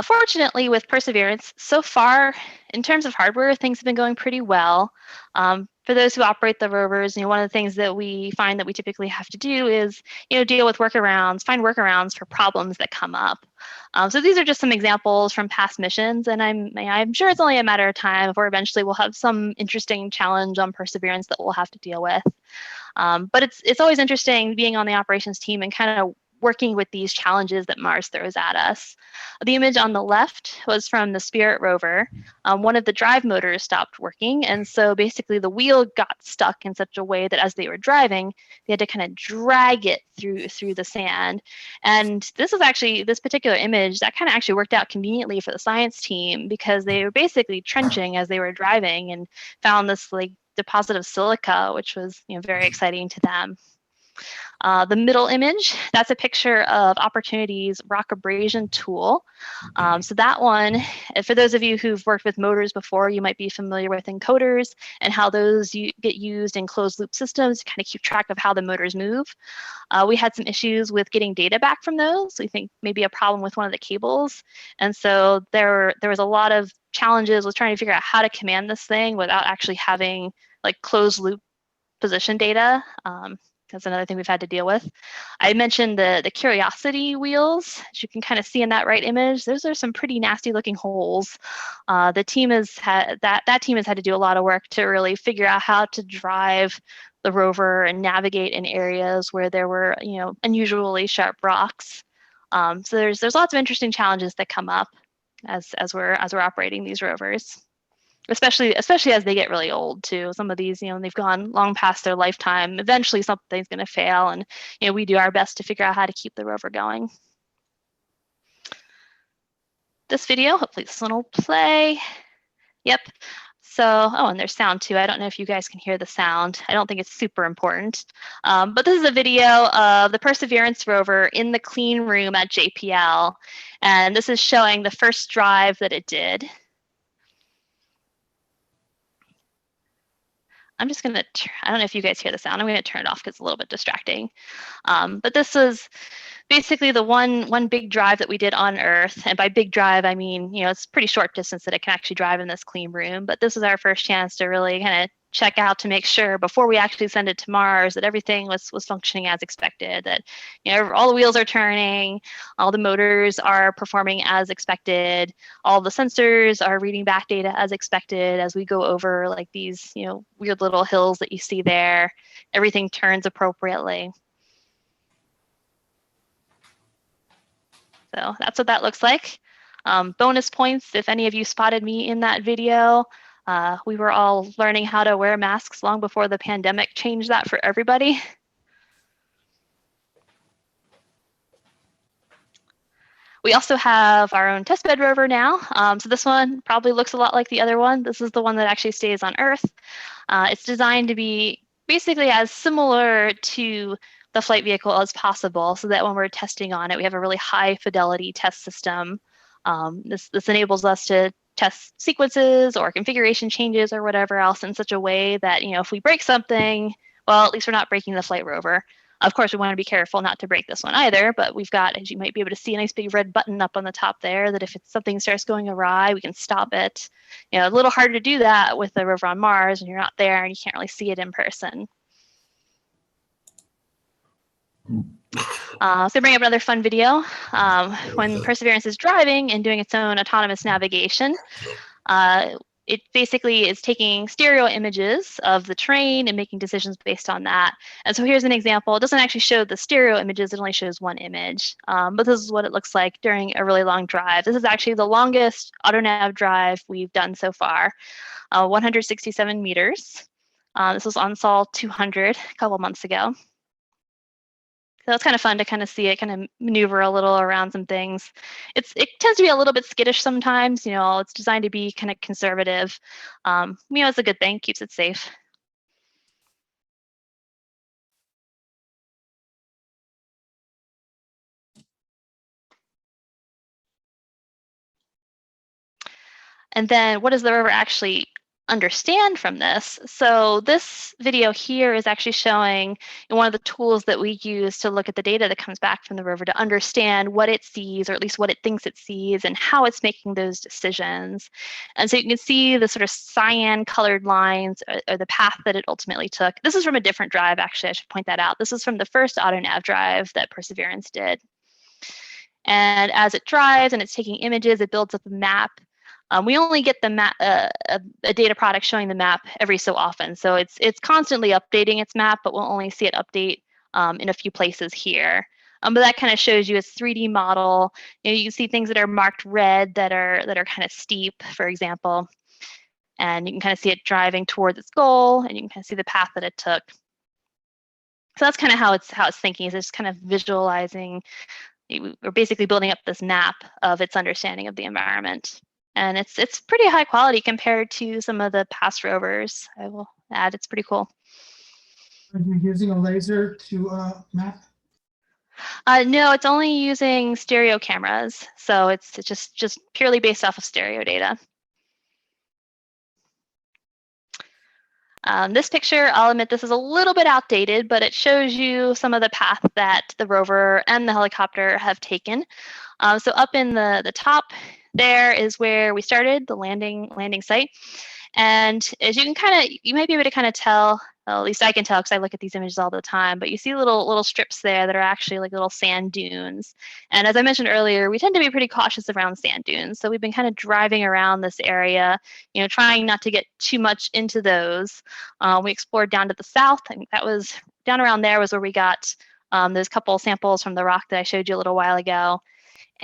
Fortunately, with Perseverance, so far, in terms of hardware, things have been going pretty well. For those who operate the rovers, one of the things that we find that we typically have to do is, deal with workarounds, find workarounds for problems that come up. So these are just some examples from past missions, and I'm sure it's only a matter of time before eventually we'll have some interesting challenge on Perseverance that we'll have to deal with. But it's always interesting being on the operations team and kind of working with these challenges that Mars throws at us. The image on the left was from the Spirit rover. One of the drive motors stopped working, and so basically the wheel got stuck in such a way that as they were driving, they had to kind of drag it through the sand. And this particular image, that kind of actually worked out conveniently for the science team, because they were basically trenching as they were driving and found this deposit of silica, which was very exciting to them. The middle image, that's a picture of Opportunity's rock abrasion tool. So that one, for those of you who've worked with motors before, you might be familiar with encoders and how those get used in closed loop systems to kind of keep track of how the motors move. We had some issues with getting data back from those. We think maybe a problem with one of the cables. And so there was a lot of challenges with trying to figure out how to command this thing without actually having closed loop position data. That's another thing we've had to deal with. I mentioned the Curiosity wheels, as you can kind of see in that right image. Those are some pretty nasty looking holes. The team has had that team has had to do a lot of work to really figure out how to drive the rover and navigate in areas where there were unusually sharp rocks. So there's lots of interesting challenges that come up as we're operating these rovers. Especially as they get really old too. Some of these, they've gone long past their lifetime. Eventually something's going to fail, and we do our best to figure out how to keep the rover going. This video, hopefully this one will play. Yep. So, and there's sound too. I don't know if you guys can hear the sound. I don't think it's super important. But this is a video of the Perseverance rover in the clean room at JPL. And this is showing the first drive that it did. I'm just going to, I don't know if you guys hear the sound. I'm going to turn it off because it's a little bit distracting. But this is basically the one big drive that we did on Earth. And by big drive, I mean, it's pretty short distance that it can actually drive in this clean room. But this is our first chance to really kind of check out to make sure before we actually send it to Mars that everything was functioning as expected, that all the wheels are turning, all the motors are performing as expected, all the sensors are reading back data as expected as we go over these weird little hills that you see there. Everything turns appropriately. So that's what that looks like. Bonus points if any of you spotted me in that video. We were all learning how to wear masks long before the pandemic changed that for everybody. We also have our own testbed rover now. So this one probably looks a lot like the other one. This is the one that actually stays on Earth. It's designed to be basically as similar to the flight vehicle as possible, so that when we're testing on it, we have a really high fidelity test system. This enables us to test sequences or configuration changes or whatever else in such a way that, if we break something, well, at least we're not breaking the flight rover. Of course, we want to be careful not to break this one either, but we've got, as you might be able to see, a nice big red button up on the top there that if something starts going awry, we can stop it. A little harder to do that with the rover on Mars when you're not there and you can't really see it in person. So bring up another fun video. When Perseverance is driving and doing its own autonomous navigation, it basically is taking stereo images of the terrain and making decisions based on that. And so here's an example. It doesn't actually show the stereo images, it only shows one image. But this is what it looks like during a really long drive. This is actually the longest AutoNav drive we've done so far, 167 meters. This was on Sol 200 a couple months ago. So it's kind of fun to kind of see it kind of maneuver a little around some things. It tends to be a little bit skittish sometimes. It's designed to be kind of conservative. It's a good thing, keeps it safe. And then what does the rover actually understand from this? So this video here is actually showing one of the tools that we use to look at the data that comes back from the rover to understand what it sees, or at least what it thinks it sees, and how it's making those decisions. And so you can see the sort of cyan colored lines or the path that it ultimately took. This is from a different drive, actually, I should point that out. This is from the first AutoNav drive that Perseverance did. And as it drives and it's taking images, it builds up a map. We only get the map, a data product showing the map every so often. So it's constantly updating its map, but we'll only see it update in a few places here. But that kind of shows you its 3D model. You can see things that are marked red that are kind of steep, for example. And you can kind of see it driving towards its goal, and you can kind of see the path that it took. So that's kind of how it's thinking. Is it's kind of visualizing. We're basically building up this map of its understanding of the environment. And it's pretty high quality compared to some of the past rovers. I will add, it's pretty cool. Are you using a laser to map? No, it's only using stereo cameras. So it's just purely based off of stereo data. This picture, I'll admit this is a little bit outdated, but it shows you some of the path that the rover and the helicopter have taken. So up in the top, there is where we started, the landing site. And as you can you might be able to kind of tell, well, at least I can tell because I look at these images all the time, but you see little strips there that are actually like little sand dunes. And as I mentioned earlier, we tend to be pretty cautious around sand dunes. So we've been kind of driving around this area, trying not to get too much into those. We explored down to the south. I think that was down around there was where we got those couple samples from the rock that I showed you a little while ago.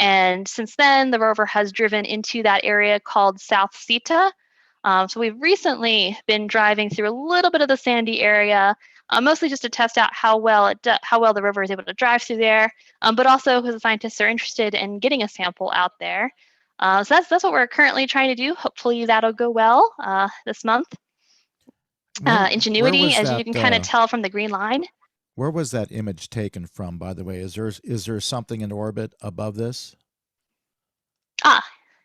And since then, the rover has driven into that area called South Sita. So we've recently been driving through a little bit of the sandy area, mostly just to test out how well the rover is able to drive through there, but also because the scientists are interested in getting a sample out there. So that's what we're currently trying to do. Hopefully that'll go well this month. Ingenuity, as you can kind of tell from the green line. Where was that image taken from, by the way? Is there something in orbit above this?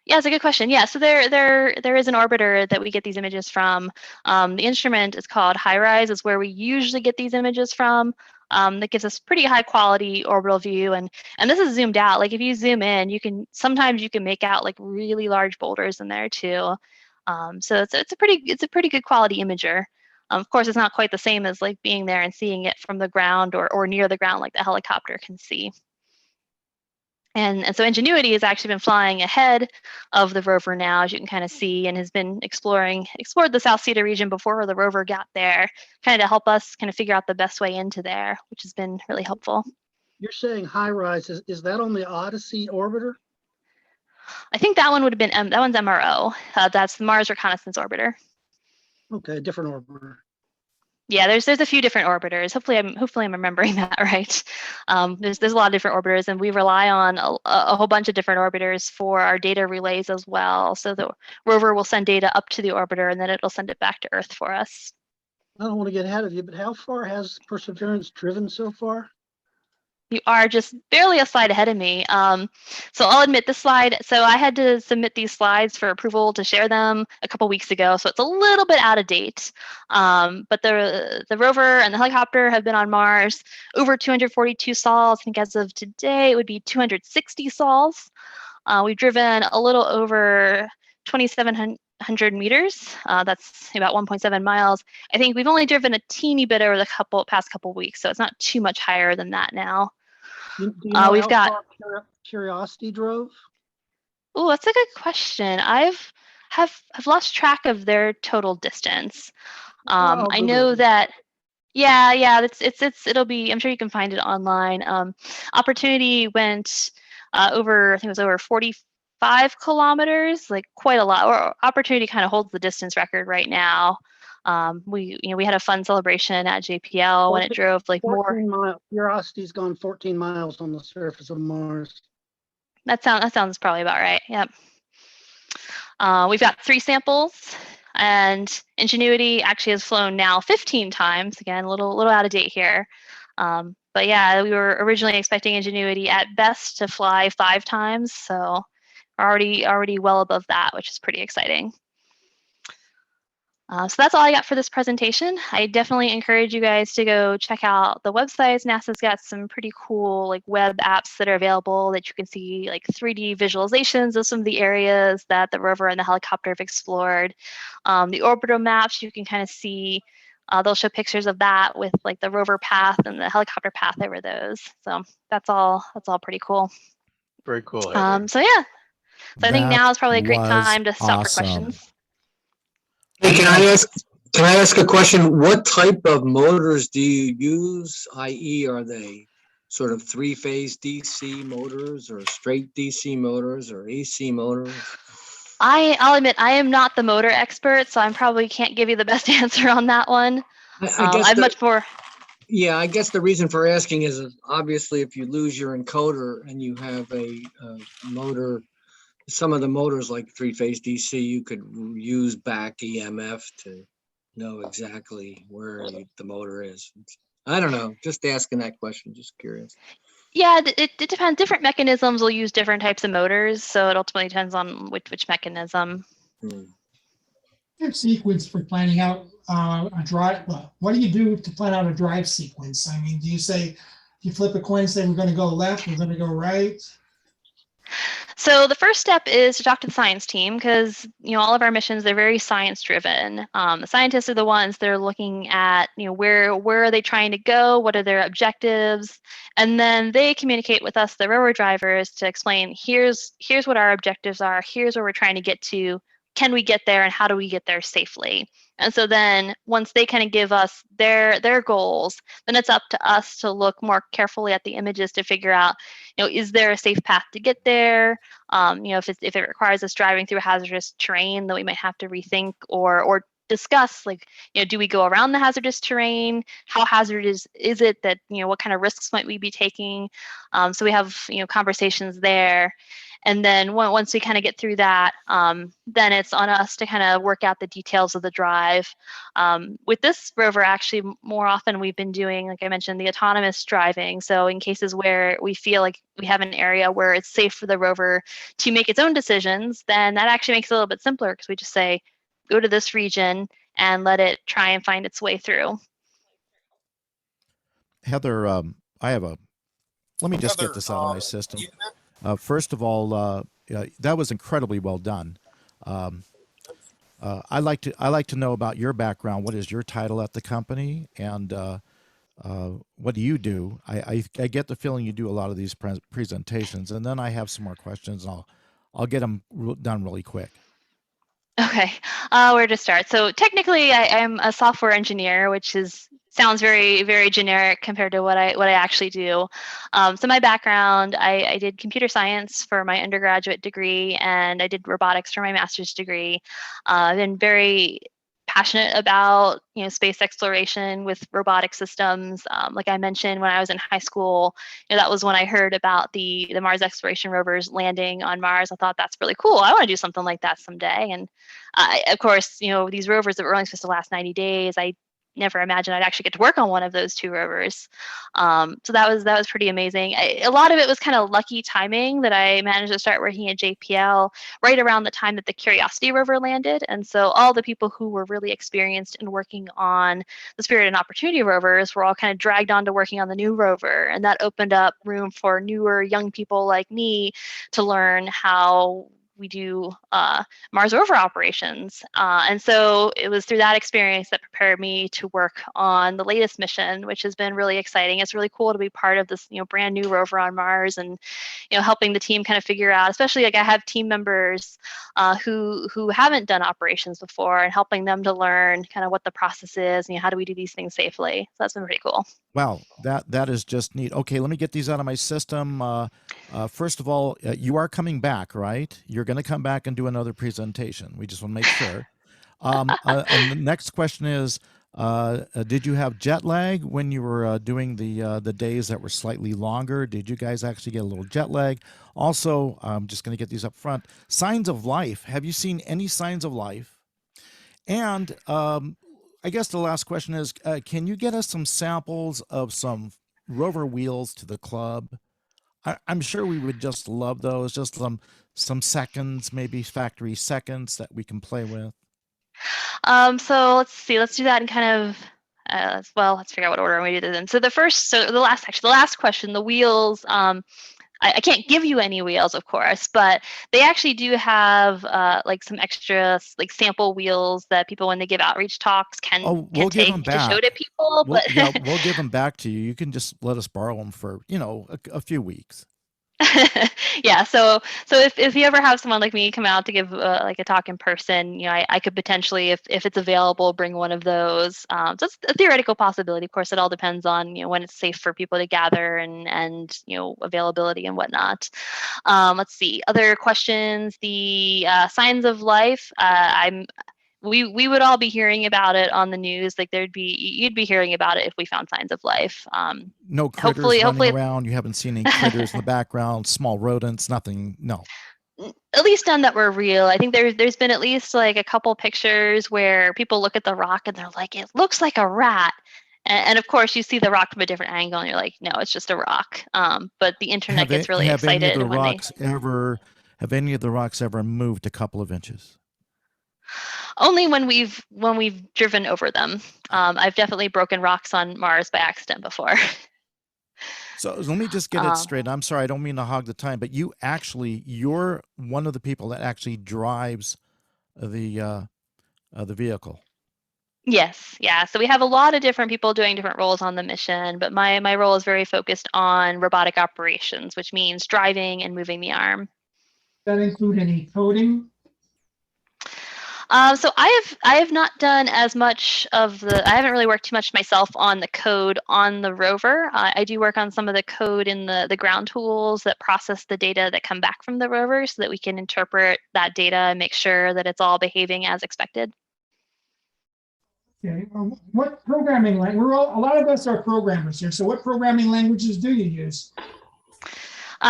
Yeah, it's a good question. Yeah, so there is an orbiter that we get these images from. The instrument is called HiRISE. It's where we usually get these images from. That gives us pretty high quality orbital view, and this is zoomed out. Like if you zoom in, sometimes you can make out like really large boulders in there too. So it's a pretty good quality imager. Of course, it's not quite the same as like being there and seeing it from the ground or near the ground like the helicopter can see. And so Ingenuity has actually been flying ahead of the rover now, as you can kind of see, and has been explored the South Sita region before the rover got there, kind of to help us kind of figure out the best way into there, which has been really helpful. You're saying HiRISE, is that on the Odyssey orbiter? I think that one would have been, that one's MRO. That's the Mars Reconnaissance Orbiter. Okay, different orbiter. Yeah, there's a few different orbiters. Hopefully I'm remembering that right. There's a lot of different orbiters, and we rely on a whole bunch of different orbiters for our data relays as well. So the rover will send data up to the orbiter, and then it'll send it back to Earth for us. I don't want to get ahead of you, but how far has Perseverance driven so far? You are just barely a slide ahead of me. So I'll admit this slide. So I had to submit these slides for approval to share them a couple weeks ago. So it's a little bit out of date. But the rover and the helicopter have been on Mars over 242 sols. I think as of today, it would be 260 sols. We've driven a little over 2,700 meters. That's about 1.7 miles. I think we've only driven a teeny bit over the past couple weeks, so it's not too much higher than that now. Do you know we've how got far Curiosity drove? Oh, that's a good question. I've lost track of their total distance. I know that. Yeah, it'll be. I'm sure you can find it online. Opportunity went over. I think it was over 45 kilometers, like quite a lot. Or Opportunity kind of holds the distance record right now. We had a fun celebration at JPL when it drove like more. Curiosity's gone 14 miles on the surface of Mars. That sounds probably about right. Yep. We've got 3 samples, and Ingenuity actually has flown now 15 times. Again, a little out of date here. But yeah, we were originally expecting Ingenuity at best to fly 5 times. So already well above that, which is pretty exciting. So that's all I got for this presentation. I definitely encourage you guys to go check out the websites. NASA's got some pretty cool like web apps that are available that you can see like 3D visualizations of some of the areas that the rover and the helicopter have explored. The orbital maps, you can kind of see, they'll show pictures of that with like the rover path and the helicopter path over those. So that's all pretty cool. Very cool, Heather. So yeah, so I think now is probably a great was time to stop for awesome. questions. Hey, can I ask a question? What type of motors do you use? I.e., are they sort of three-phase DC motors or straight DC motors or AC motors? I'll admit I am not the motor expert, so I probably can't give you the best answer on that one. I'm much more. Yeah, I guess the reason for asking is obviously if you lose your encoder and you have a motor, some of the motors like three-phase DC, you could use back EMF to know exactly where the motor is. I don't know, just asking that question, just curious. Yeah, it depends. Different mechanisms will use different types of motors, so it ultimately depends on which mechanism. Your sequence for planning out a drive. Well, what do you do to plan out a drive sequence? I mean, do you say, you flip a coin and say we're going to go left, we're going to go right? So the first step is to talk to the science team because, you know, all of our missions, they're very science driven. The scientists are the ones that are looking at, you know, where are they trying to go? What are their objectives? And then they communicate with us, the rover drivers, to explain, here's what our objectives are. Here's where we're trying to get to. Can we get there and how do we get there safely? And so then once they kind of give us their goals, then it's up to us to look more carefully at the images to figure out, you know, is there a safe path to get there? You know, if it requires us driving through hazardous terrain, then we might have to rethink or discuss, like, you know, do we go around the hazardous terrain? How hazardous is it that, you know, what kind of risks might we be taking? So we have, you know, conversations there. And then once we kind of get through that, then it's on us to kind of work out the details of the drive. With this rover, actually, more often we've been doing, like I mentioned, the autonomous driving. So in cases where we feel like we have an area where it's safe for the rover to make its own decisions, then that actually makes it a little bit simpler because we just say, go to this region and let it try and find its way through. Heather, let me just get this out of my system. First of all, that was incredibly well done. I'd like to know about your background. What is your title at the company, and what do you do? I get the feeling you do a lot of these presentations, and then I have some more questions, and I'll get them done really quick. Okay, where to start? So technically, I'm a software engineer, which sounds very, very generic compared to what I actually do. So my background, I did computer science for my undergraduate degree, and I did robotics for my master's degree. I've been very passionate about, you know, space exploration with robotic systems. Like I mentioned, when I was in high school, you know, that was when I heard about the Mars exploration rovers landing on Mars. I thought that's really cool. I want to do something like that someday. And of course, you know, these rovers that were only supposed to last 90 days, I never imagined I'd actually get to work on one of those two rovers. So that was pretty amazing. A lot of it was kind of lucky timing that I managed to start working at JPL right around the time that the Curiosity rover landed. And so all the people who were really experienced in working on the Spirit and Opportunity rovers were all kind of dragged onto working on the new rover. And that opened up room for newer young people like me to learn how we do Mars rover operations. And so it was through that experience that prepared me to work on the latest mission, which has been really exciting. It's really cool to be part of this, you know, brand new rover on Mars, and, you know, helping the team kind of figure out, especially like I have team members who haven't done operations before, and helping them to learn kind of what the process is, and, you know, how do we do these things safely. So that's been pretty cool. Wow, that is just neat. Okay, let me get these out of my system. First of all, you are coming back, right? You're going to come back and do another presentation. We just want to make sure. And the next question is, did you have jet lag when you were doing the days that were slightly longer? Did you guys actually get a little jet lag? Also, I'm just going to get these up front. Signs of life. Have you seen any signs of life? And I guess the last question is, can you get us some samples of some rover wheels to the club? I'm sure we would just love those, just some seconds, maybe factory seconds that we can play with? So let's see. Let's do that in kind of well. Let's figure out what order we do this in. So the last question, the wheels. I can't give you any wheels, of course, but they actually do have like some extra like sample wheels that people, when they give outreach talks, We'll can give them take to show back. to people. We'll, But yeah, we'll give them back to you. You can just let us borrow them for, a few weeks. yeah, so if you ever have someone like me come out to give like a talk in person, I could potentially, if it's available, bring one of those. So it's a theoretical possibility. Of course, it all depends on when it's safe for people to gather and availability and whatnot. Let's see, other questions. The signs of life. We would all be hearing about it on the news. Like you'd be hearing about it if we found signs of life. No critters running hopefully around. You haven't seen any critters in the background, small rodents, nothing. No. At least none that were real. I think there's been at least like a couple pictures where people look at the rock and they're like, it looks like a rat. And of course, you see the rock from a different angle, and you're like, no, it's just a rock. But the internet gets really excited when have any of the rocks ever moved a couple of inches? Only when we've driven over them. I've definitely broken rocks on Mars by accident before. So let me just get it straight. I'm sorry, I don't mean to hog the time, but you're one of the people that actually drives the vehicle. Yes, yeah. So we have a lot of different people doing different roles on the mission, but my role is very focused on robotic operations, which means driving and moving the arm. Does that include any coding? So I have not done as much of I haven't really worked too much myself on the code on the rover. I do work on some of the code in the ground tools that process the data that come back from the rover so that we can interpret that data and make sure that it's all behaving as expected. Okay. What programming language? A lot of us are programmers here. So what programming languages do you use?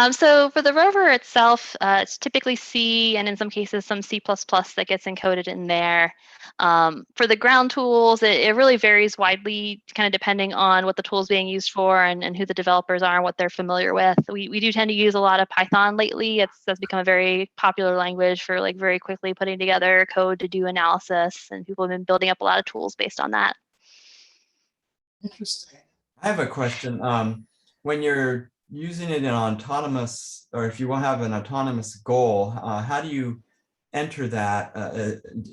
So for the rover itself, it's typically C, and in some cases some C++ that gets encoded in there. For the ground tools, it really varies widely, kind of depending on what the tool is being used for and who the developers are and what they're familiar with. We do tend to use a lot of Python lately. That's become a very popular language for like very quickly putting together code to do analysis, and people have been building up a lot of tools based on that. Interesting. I have a question. When you're using it in autonomous, or if you want to have an autonomous goal, how do you enter that?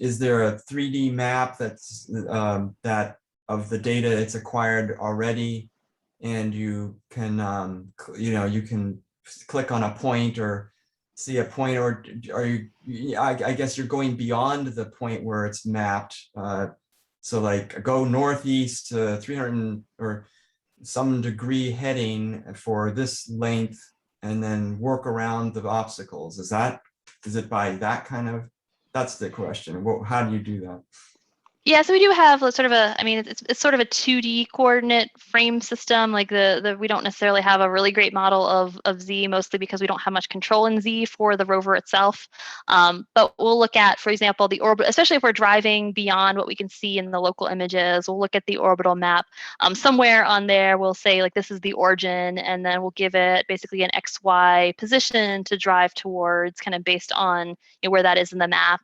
Is there a 3D map that's that of the data it's acquired already, and you can you can click on a point or see a point, or are you? I guess you're going beyond the point where it's mapped. So like go northeast to 300 or some degree heading for this length, and then work around the obstacles. Is it by that kind of? That's the question. How do you do that? Yeah, so we do have sort of it's sort of a 2D coordinate frame system. Like we don't necessarily have a really great model of Z, mostly because we don't have much control in Z for the rover itself. But we'll look at, for example, the orbit, especially if we're driving beyond what we can see in the local images. We'll look at the orbital map. Somewhere on there, we'll say like this is the origin, and then we'll give it basically an XY position to drive towards, kind of based on where that is in the map.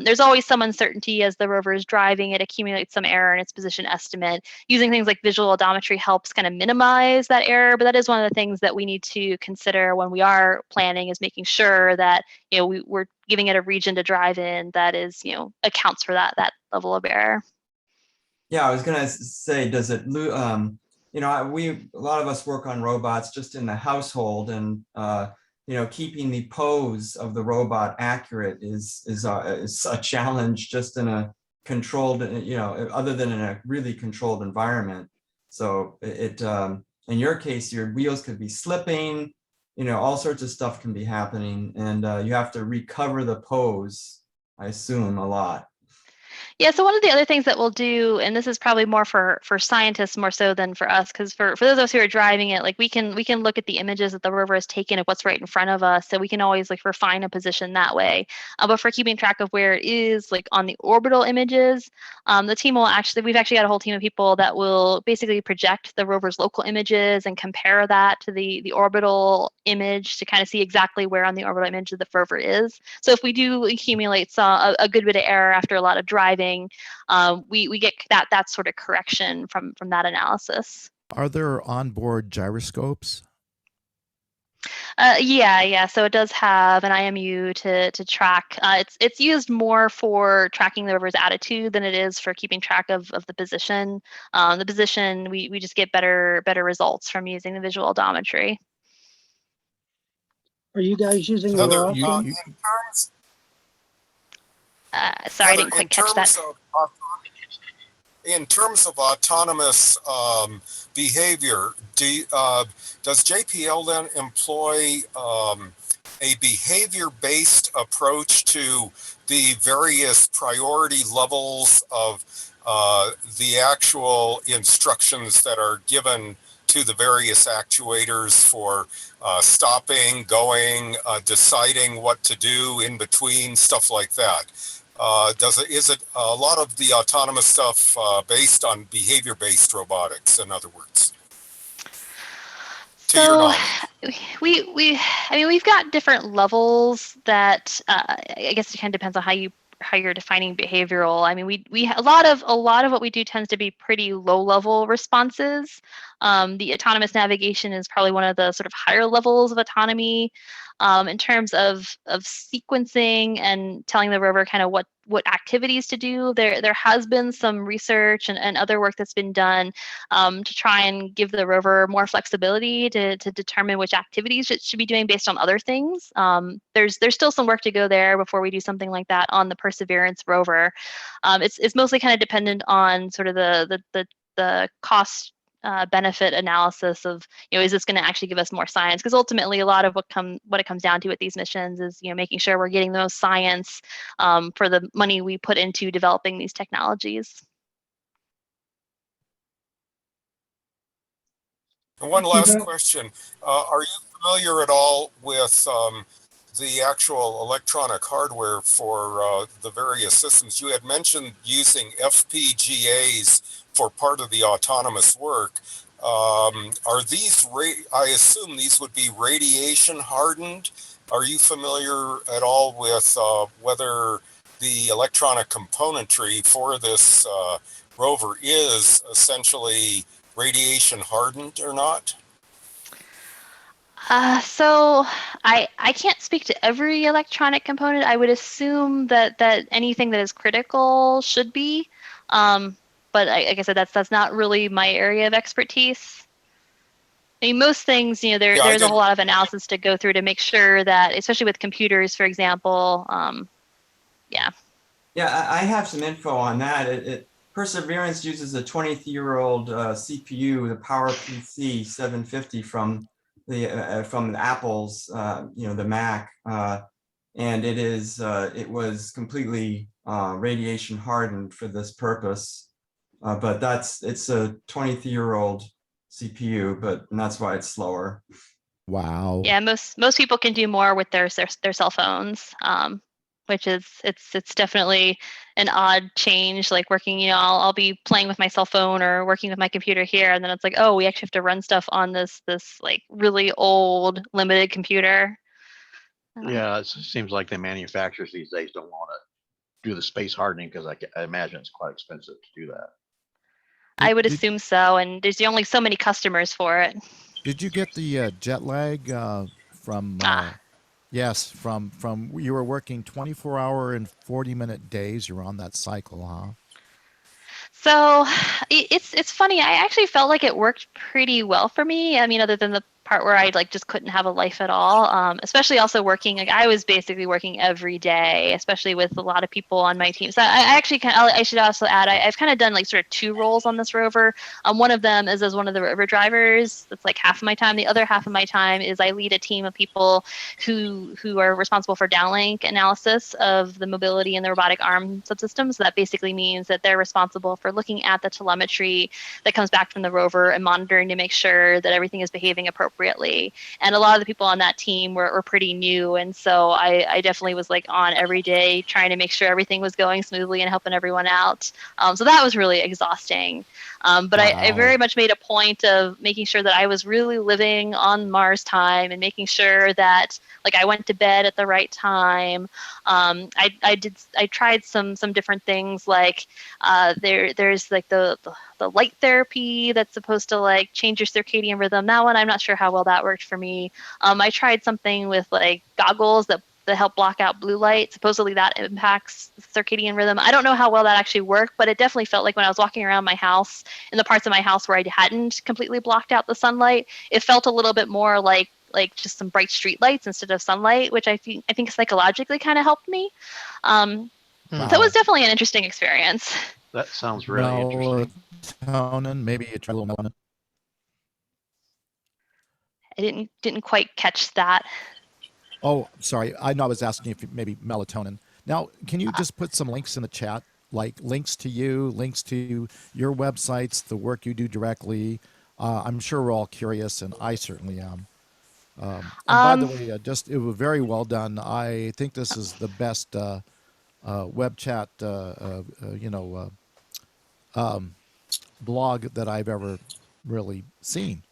There's always some uncertainty as the rover is driving. It accumulates some error in its position estimate. Using things like visual odometry helps kind of minimize that error, but that is one of the things that we need to consider when we are planning, is making sure that we're giving it a region to drive in that is accounts for that level of error. Yeah, I was gonna say, does it a lot of us work on robots just in the household, and keeping the pose of the robot accurate is a challenge just in a controlled, other than in a really controlled environment. So in your case, your wheels could be slipping, all sorts of stuff can be happening, and you have to recover the pose, I assume, a lot. Yeah, so one of the other things that we'll do, and this is probably more for scientists more so than for us, because for those of us who are driving it, like we can look at the images that the rover has taken of what's right in front of us, so we can always like refine a position that way. But for keeping track of where it is, like on the orbital images, the team will we've actually got a whole team of people that will basically project the rover's local images and compare that to the orbital image to kind of see exactly where on the orbital image the rover is. So if we do accumulate a good bit of error after a lot of driving, we get that sort of correction from that analysis. Are there onboard gyroscopes? Yeah. So it does have an IMU to track. It's used more for tracking the rover's attitude than it is for keeping track of the position. The position, we just get better results from using the visual odometry. Are you guys using it Heather, often? Sorry, I didn't quite catch that. In terms of autonomous behavior, does JPL then employ a behavior-based approach to the various priority levels of the actual instructions that are given to the various actuators for stopping, going, deciding what to do in between, stuff like that? Is it a lot of the autonomous stuff based on behavior-based robotics, in other words? To your knowledge. We've got different levels that I guess it kind of depends on how you're defining behavioral. I mean, we a lot of what we do tends to be pretty low level responses. The autonomous navigation is probably one of the sort of higher levels of autonomy. In terms of sequencing and telling the rover kind of what activities to do, there has been some research and other work that's been done to try and give the rover more flexibility to determine which activities it should be doing based on other things. There's still some work to go there before we do something like that on the Perseverance rover. It's mostly kind of dependent on sort of the cost benefit analysis of, is this going to actually give us more science? Because ultimately, a lot of what it comes down to with these missions is, making sure we're getting the most science for the money we put into developing these technologies. And one last question. Are you familiar at all with the actual electronic hardware for the various systems? You had mentioned using FPGAs for part of the autonomous work. Are these, I assume these would be radiation hardened? Are you familiar at all with whether the electronic componentry for this rover is essentially radiation hardened or not? So I can't speak to every electronic component. I would assume that anything that is critical should be. But like I said, that's not really my area of expertise. I mean, most things, there's a whole lot of analysis to go through to make sure that, especially with computers, for example, yeah. Yeah, I have some info on that. Perseverance uses a 20-year-old CPU, the PowerPC 750 from Apple's, the Mac, and it was completely radiation hardened for this purpose. But it's a 20-year-old CPU, and that's why it's slower. Wow. Yeah, most people can do more with their cell phones, which is it's definitely an odd change. Like working, I'll be playing with my cell phone or working with my computer here, and then it's like, oh, we actually have to run stuff on this like really old limited computer. Yeah, it seems like the manufacturers these days don't want to do the space hardening because I imagine it's quite expensive to do that. I would assume so, and there's only so many customers for it. Did you get the jet lag from? Yes, from you were working 24-hour and 40-minute days. You're on that cycle, huh? So it's funny. I actually felt like it worked pretty well for me. I mean, other than the part where I like just couldn't have a life at all. Especially also working, like I was basically working every day, especially with a lot of people on my team. So I actually I should also add, I've kind of done like sort of two roles on this rover. One of them is as one of the rover drivers. That's like half of my time. The other half of my time is I lead a team of people who are responsible for downlink analysis of the mobility and the robotic arm subsystems. So that basically means that they're responsible for looking at the telemetry that comes back from the rover and monitoring to make sure that everything is behaving appropriately. And a lot of the people on that team were pretty new. And so I definitely was like on every day trying to make sure everything was going smoothly and helping everyone out. So that was really exhausting. But I very much made a point of making sure that I was really living on Mars time and making sure that like I went to bed at the right time. I tried some different things like there's like the light therapy that's supposed to like change your circadian rhythm. That one, I'm not sure how well that worked for me. I tried something with like goggles that help block out blue light. Supposedly that impacts circadian rhythm. I don't know how well that actually worked, but it definitely felt like when I was walking around my house, in the parts of my house where I hadn't completely blocked out the sunlight, it felt a little bit more like just some bright street lights instead of sunlight, which I think psychologically kind of helped me. So it was definitely an interesting experience. That sounds really interesting. Melatonin, maybe you try a little melatonin. I didn't quite catch that. Oh, sorry. I know I was asking if maybe melatonin. Now, can you just put some links in the chat, like links to you, links to your websites, the work you do directly? I'm sure we're all curious, and I certainly am. And by the way, it was very well done. I think this is the best web chat, blog that I've ever really seen.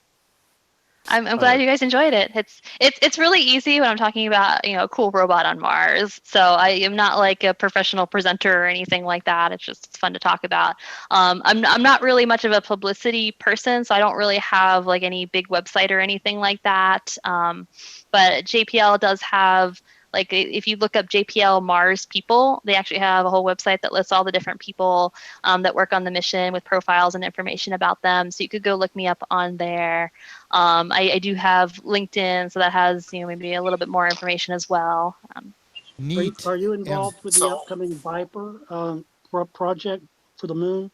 I'm glad you guys enjoyed it. It's really easy when I'm talking about a cool robot on Mars. So I am not like a professional presenter or anything like that. It's fun to talk about. I'm not really much of a publicity person, so I don't really have like any big website or anything like that. But JPL does have, like, if you look up JPL Mars people, they actually have a whole website that lists all the different people that work on the mission with profiles and information about them. So you could go look me up on there. I do have LinkedIn, so that has maybe a little bit more information as well. Neat. Are you involved with the upcoming Viper project for the moon?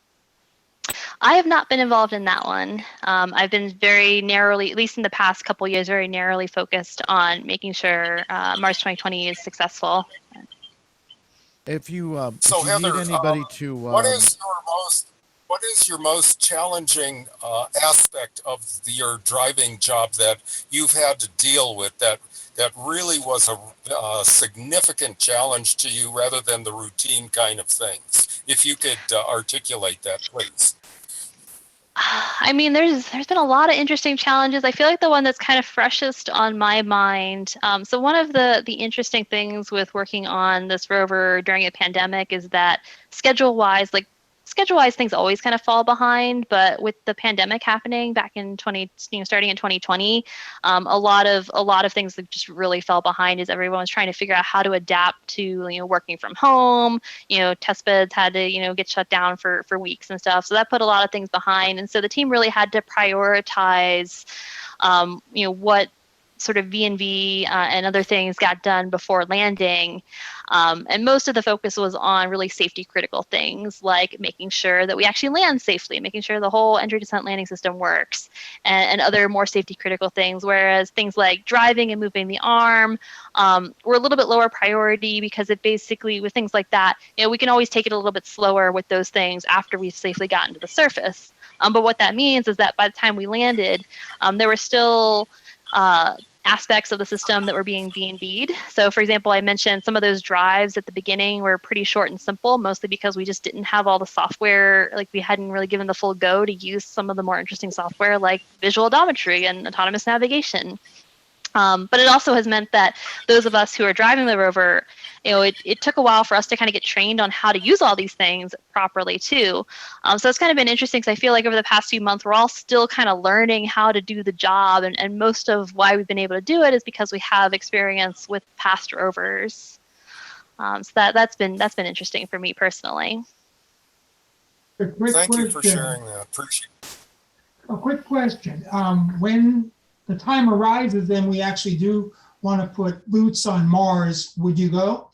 I have not been involved in that one. I've been very narrowly, at least in the past couple years, very narrowly focused on making sure Mars 2020 is successful. If you, So if you Heather, need anybody to, what is your most challenging aspect of your driving job that you've had to deal with that really was a significant challenge to you rather than the routine kind of things? If you could articulate that, please. I mean, there's been a lot of interesting challenges. I feel like the one that's kind of freshest on my mind. So one of the interesting things with working on this rover during a pandemic is that schedule-wise, things always kind of fall behind. But with the pandemic happening back in starting in 2020, a lot of things that just really fell behind as everyone was trying to figure out how to adapt to working from home. Test beds had to get shut down for weeks and stuff. So that put a lot of things behind, and so the team really had to prioritize what sort of V&V and other things got done before landing. And most of the focus was on really safety critical things, like making sure that we actually land safely, making sure the whole entry descent landing system works, and other more safety critical things. Whereas things like driving and moving the arm were a little bit lower priority, because it basically, with things like that, we can always take it a little bit slower with those things after we've safely gotten to the surface. But what that means is that by the time we landed, there were still aspects of the system that were being V&V'd. So for example, I mentioned some of those drives at the beginning were pretty short and simple, mostly because we just didn't have all the software, like we hadn't really given the full go to use some of the more interesting software like visual odometry and autonomous navigation. But it also has meant that those of us who are driving the rover, it took a while for us to kind of get trained on how to use all these things properly too. So it's kind of been interesting, because I feel like over the past few months, we're all still kind of learning how to do the job. And most of why we've been able to do it is because we have experience with past rovers. So that's been interesting for me personally. Thank you for sharing that. Appreciate it. A quick question. When the time arises and we actually do want to put boots on Mars, would you go?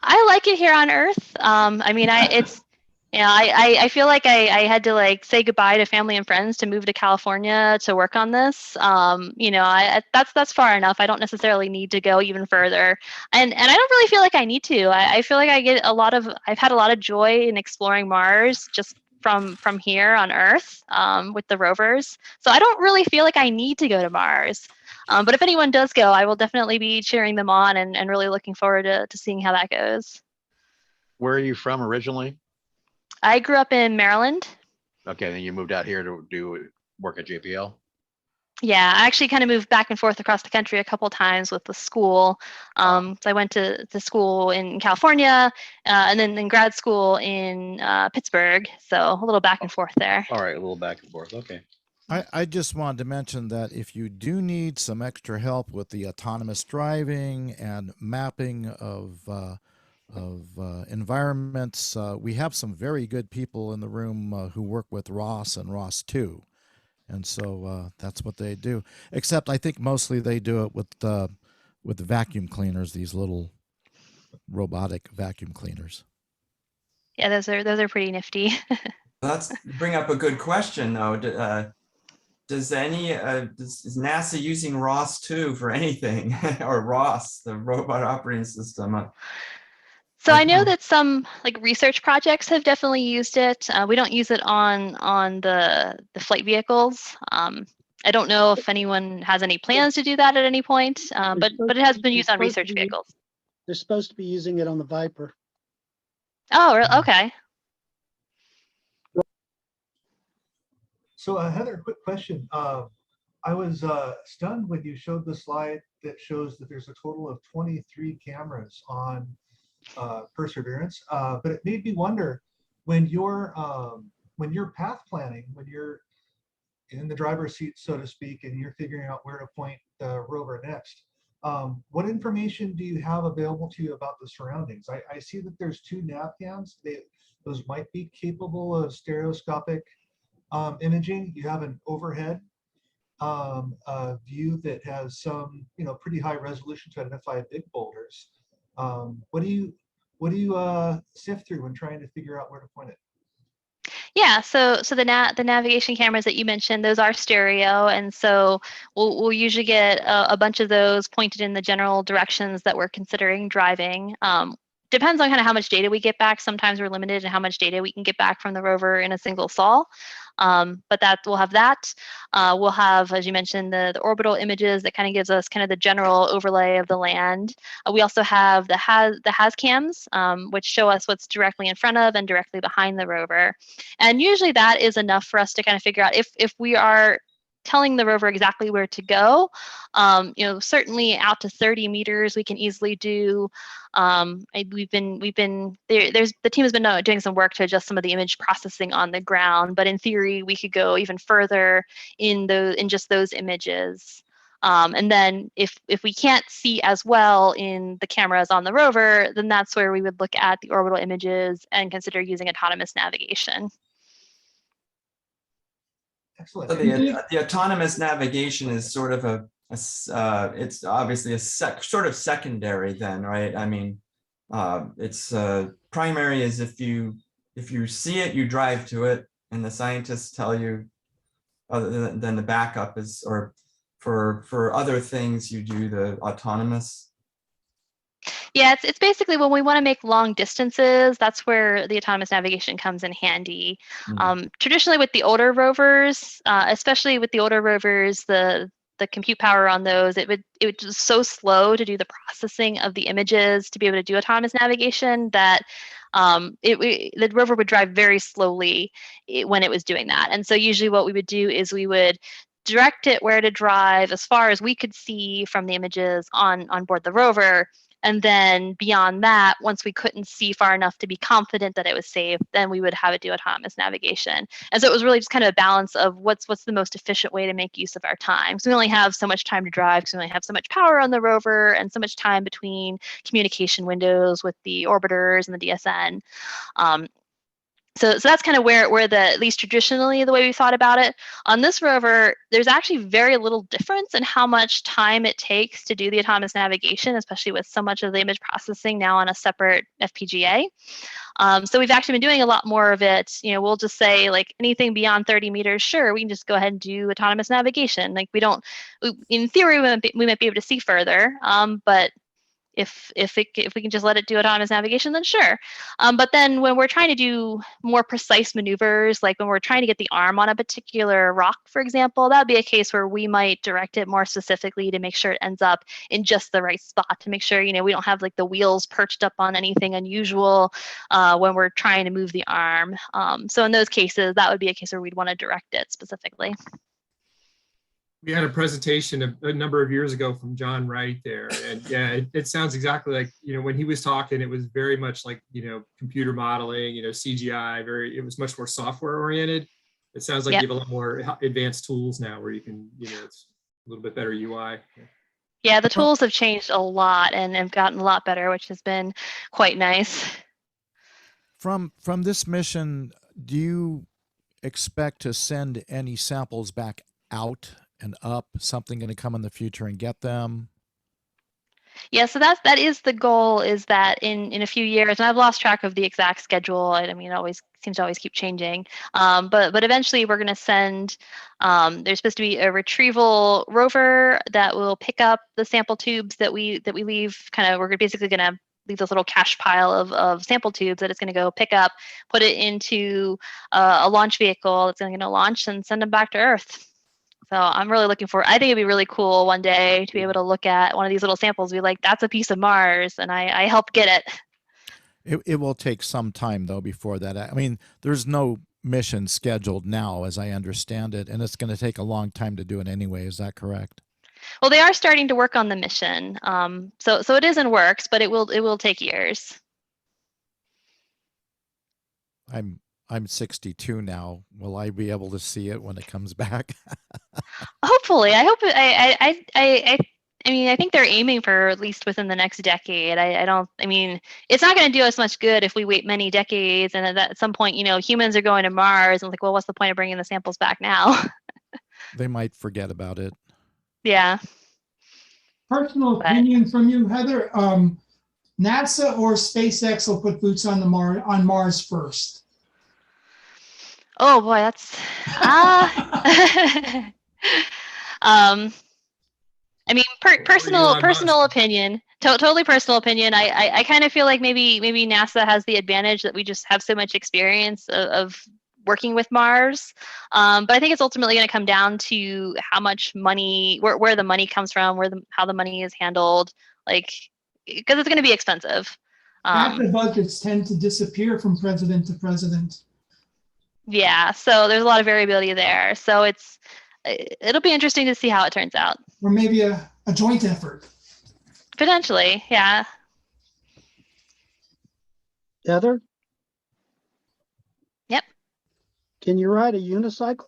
I like it here on Earth. I mean, I feel like I had to like say goodbye to family and friends to move to California to work on this. That's far enough. I don't necessarily need to go even further, and I don't really feel like I need to. I feel like I've had a lot of joy in exploring Mars just from here on Earth with the rovers. So I don't really feel like I need to go to Mars. But if anyone does go, I will definitely be cheering them on and really looking forward to seeing how that goes. Where are you from originally? I grew up in Maryland. Okay, then you moved out here to do work at JPL. Yeah, I actually kind of moved back and forth across the country a couple times with the school. So I went to school in California and then in grad school in Pittsburgh. So a little back and forth there. All right, a little back and forth. Okay. I just wanted to mention that if you do need some extra help with the autonomous driving and mapping of environments, we have some very good people in the room who work with ROS and ROS 2. And so that's what they do. Except I think mostly they do it with the vacuum cleaners, these little robotic vacuum cleaners. Yeah, those are pretty nifty. Let's bring up a good question though. Is NASA using ROS 2 for anything, or ROS, the robot operating system? So I know that some like research projects have definitely used it. We don't use it on the flight vehicles. I don't know if anyone has any plans to do that at any point, but it has been used on research vehicles. They're supposed to be using it on the Viper. Oh, okay. So Heather, quick question. I was stunned when you showed the slide that shows that there's a total of 23 cameras on Perseverance, but it made me wonder when you're path planning, when you're in the driver's seat, so to speak, and you're figuring out where to point the rover next. What information do you have available to you about the surroundings? I see that there's 2 nav cams. Those might be capable of stereoscopic imaging. You have an overhead view that has some, pretty high resolution to identify big boulders. What do you sift through when trying to figure out where to point it? Yeah, so the navigation cameras that you mentioned, those are stereo, and so we'll usually get a bunch of those pointed in the general directions that we're considering driving. Depends on kind of how much data we get back. Sometimes we're limited in how much data we can get back from the rover in a single sol. But we'll have that. We'll have, as you mentioned, the orbital images that kind of gives us kind of the general overlay of the land. We also have the Mast Cams, which show us what's directly in front of and directly behind the rover. And usually that is enough for us to kind of figure out if we are telling the rover exactly where to go. Certainly out to 30 meters, we can easily do. The team has been doing some work to adjust some of the image processing on the ground, but in theory, we could go even further in just those images. And then if we can't see as well in the cameras on the rover, then that's where we would look at the orbital images and consider using autonomous navigation. Excellent. So the autonomous navigation is sort of it's obviously a sort of secondary then, right? I mean, it's primary is if you see it, you drive to it, and the scientists tell you, other than the backup is, or for other things, you do the autonomous. Yeah, it's basically when we want to make long distances, that's where the autonomous navigation comes in handy. Traditionally with the older rovers, especially with the older rovers, the compute power on those, it was just so slow to do the processing of the images to be able to do autonomous navigation that the rover would drive very slowly when it was doing that. And so usually what we would do is we would direct it where to drive as far as we could see from the images on board the rover. And then beyond that, once we couldn't see far enough to be confident that it was safe, then we would have it do autonomous navigation. And so it was really just kind of a balance of what's the most efficient way to make use of our time. So we only have so much time to drive because we only have so much power on the rover and so much time between communication windows with the orbiters and the DSN. So that's kind of where the, at least traditionally, the way we thought about it. On this rover, there's actually very little difference in how much time it takes to do the autonomous navigation, especially with so much of the image processing now on a separate FPGA. So we've actually been doing a lot more of it. We'll just say like anything beyond 30 meters, sure, we can just go ahead and do autonomous navigation. Like in theory, we might be able to see further, but if we can just let it do autonomous navigation, then sure. But then when we're trying to do more precise maneuvers, like when we're trying to get the arm on a particular rock, for example, that'd be a case where we might direct it more specifically to make sure it ends up in just the right spot, to make sure we don't have like the wheels perched up on anything unusual when we're trying to move the arm. So in those cases, that would be a case where we'd want to direct it specifically. We had a presentation a number of years ago from John Wright there, and yeah, it sounds exactly like when he was talking, it was very much like computer modeling, CGI. It was much more software oriented. It sounds like Yep. you have a lot more advanced tools now where you can it's a little bit better UI. Yeah, the tools have changed a lot and have gotten a lot better, which has been quite nice. From this mission, do you expect to send any samples back out and up? Something going to come in the future and get them? Yeah, so that is the goal, is that in a few years, and I've lost track of the exact schedule. I mean, it always seems to always keep changing. But eventually we're going to send, there's supposed to be a retrieval rover that will pick up the sample tubes that we leave. We're basically going to leave this little cache pile of sample tubes that it's going to go pick up, put it into a launch vehicle that's going to launch and send them back to Earth. So I'm really looking forward. I think it'd be really cool one day to be able to look at one of these little samples, be like, that's a piece of Mars, and I helped get it. It will take some time though before that. I mean, there's no mission scheduled now, as I understand it, and it's going to take a long time to do it anyway. Is that correct? Well, they are starting to work on the mission, so it is in works, but it will take years. I'm 62 now. Will I be able to see it when it comes back? Hopefully, I hope. I mean, I think they're aiming for at least within the next decade. I mean, it's not going to do us much good if we wait many decades, and at some point, humans are going to Mars, and like, well, what's the point of bringing the samples back now? They might forget about it. Yeah. Personal opinion from you, Heather. NASA or SpaceX will put boots on Mars first? Oh boy, that's I mean, personal opinion, totally personal opinion. I kind of feel like maybe NASA has the advantage that we just have so much experience of working with Mars. But I think it's ultimately going to come down to how much money, where the money comes from, how the money is handled, like, because it's going to be expensive. NASA budgets tend to disappear from president to president. Yeah, so there's a lot of variability there. So it'll be interesting to see how it turns out. Or maybe a joint effort. Potentially, yeah. Heather? Yep. Can you ride a unicycle?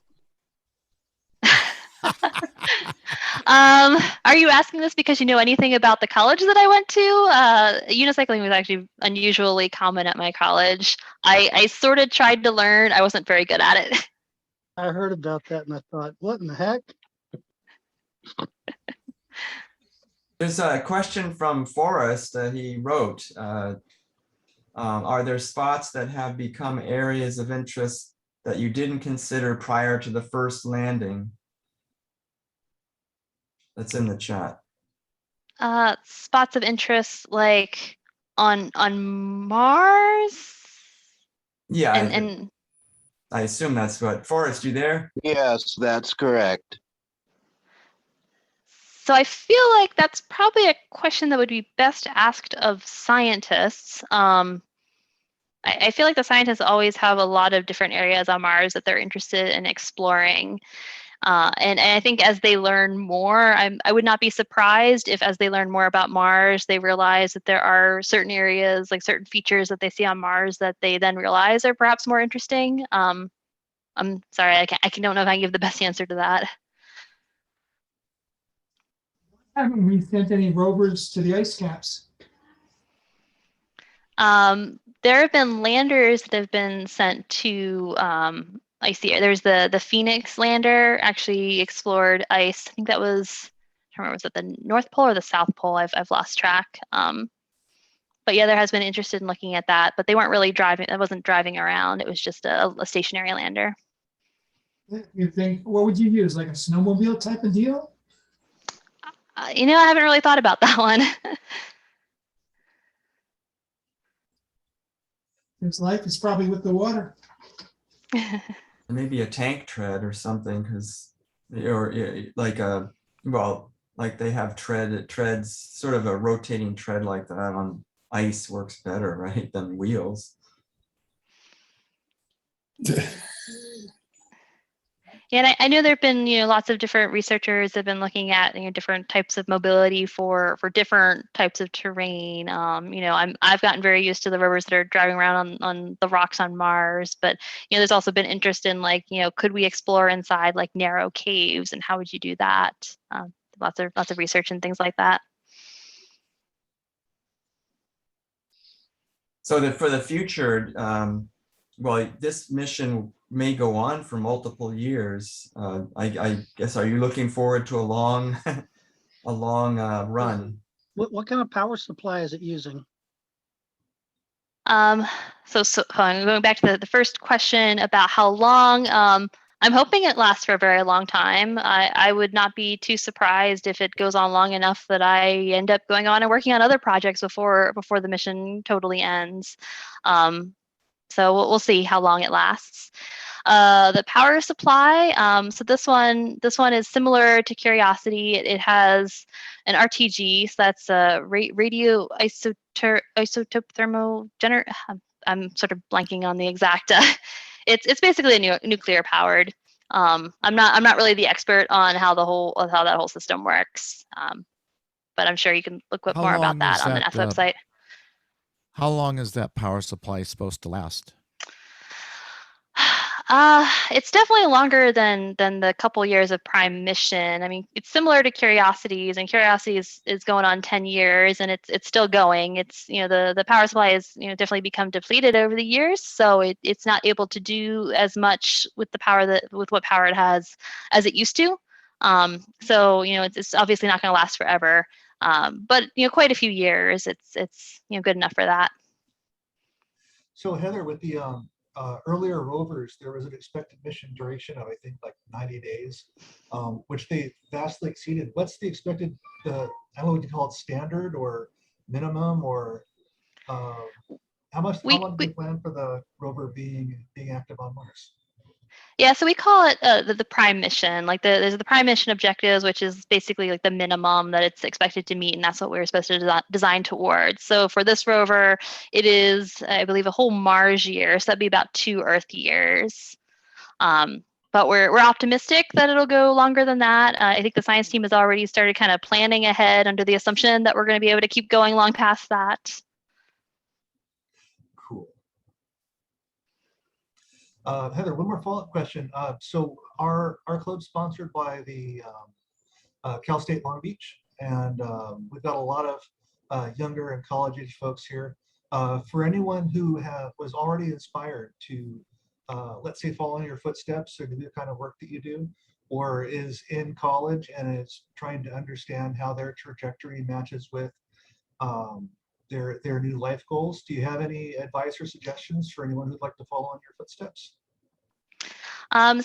Are you asking this because you know anything about the college that I went to? Unicycling was actually unusually common at my college. I sort of tried to learn. I wasn't very good at it. I heard about that and I thought, what in the heck? There's a question from Forrest that he wrote. Are there spots that have become areas of interest that you didn't consider prior to the first landing? That's in the chat. Spots of interest like on Mars? Yeah, And I assume that's what. Forrest, you there? Yes, that's correct. So I feel like that's probably a question that would be best asked of scientists. I feel like the scientists always have a lot of different areas on Mars that they're interested in exploring. And I think as they learn more, I would not be surprised if as they learn more about Mars, they realize that there are certain areas, like certain features that they see on Mars that they then realize are perhaps more interesting. I'm sorry, I don't know if I can give the best answer to that. Haven't we sent any rovers to the ice caps? There have been landers that have been sent to, I see, there's the Phoenix lander actually explored ice. I think that was, I don't remember, was it the North Pole or the South Pole? I've lost track. But yeah, there has been interest in looking at that, but they weren't really driving, it wasn't driving around. It was just a stationary lander. You think, what would you use, like a snowmobile type of deal? I haven't really thought about that one. His life is probably with the water. Maybe a tank tread or something, because, or like a, well, like they have treads, sort of a rotating tread like that on ice works better, right, than wheels. Yeah, and I know there have been, lots of different researchers have been looking at, different types of mobility for different types of terrain. I've gotten very used to the rovers that are driving around on the rocks on Mars, but there's also been interest in, like, could we explore inside like narrow caves, and how would you do that? Lots of research and things like that. So that for the future, well, this mission may go on for multiple years. I guess, are you looking forward to a long, a long run? What kind of power supply is it using? So going back to the first question about how long, I'm hoping it lasts for a very long time. I would not be too surprised if it goes on long enough that I end up going on and working on other projects before the mission totally ends. So we'll see how long it lasts. The power supply. So this one is similar to Curiosity. It has an RTG, so that's a radio isotope thermogenerator. I'm sort of blanking on the exact. It's basically a nuclear powered. I'm not really the expert on how that whole system works, but I'm sure you can look up more about that on the NASA website. How long is that power supply supposed to last? It's definitely longer than the couple years of prime mission. I mean, it's similar to Curiosity's, and Curiosity is going on 10 years, and it's still going. It's, the power supply has, definitely become depleted over the years, so it's not able to do as much with the power with what power it has as it used to. So it's obviously not going to last forever. But quite a few years. It's good enough for that. So Heather, with the earlier rovers, there was an expected mission duration of, I think, like 90 days, which they vastly exceeded. What's the expected, I don't know what you call it, standard or minimum, or how long do you plan for the rover being active on Mars? Yeah, so we call it the prime mission. Like there's the prime mission objectives, which is basically like the minimum that it's expected to meet, and that's what we're supposed to design towards. So for this rover, it is, I believe, a whole Mars year, so that'd be about 2 Earth years. But we're optimistic that it'll go longer than that. I think the science team has already started kind of planning ahead under the assumption that we're going to be able to keep going long past that. Cool. Heather, one more follow-up question. So our club's sponsored by the Cal State Long Beach, and we've got a lot of younger and college-age folks here. For anyone who was already inspired to, let's say, follow in your footsteps or do the kind of work that you do, or is in college and is trying to understand how their trajectory matches with their new life goals, do you have any advice or suggestions for anyone who'd like to follow in your footsteps?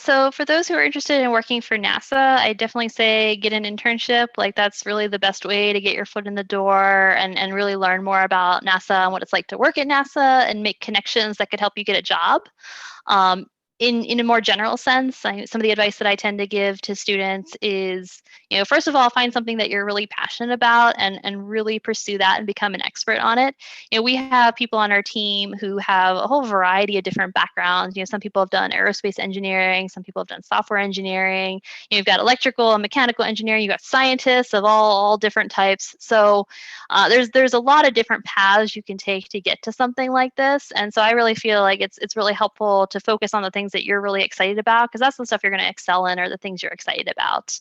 So for those who are interested in working for NASA, I definitely say get an internship. Like that's really the best way to get your foot in the door and really learn more about NASA and what it's like to work at NASA and make connections that could help you get a job. In a more general sense, some of the advice that I tend to give to students is, first of all, find something that you're really passionate about and really pursue that and become an expert on it. We have people on our team who have a whole variety of different backgrounds. Some people have done aerospace engineering, some people have done software engineering. You've got electrical and mechanical engineering. You've got scientists of all different types. So there's a lot of different paths you can take to get to something like this. And so I really feel like it's really helpful to focus on the things that you're really excited about, because that's the stuff you're going to excel in, or the things you're excited about.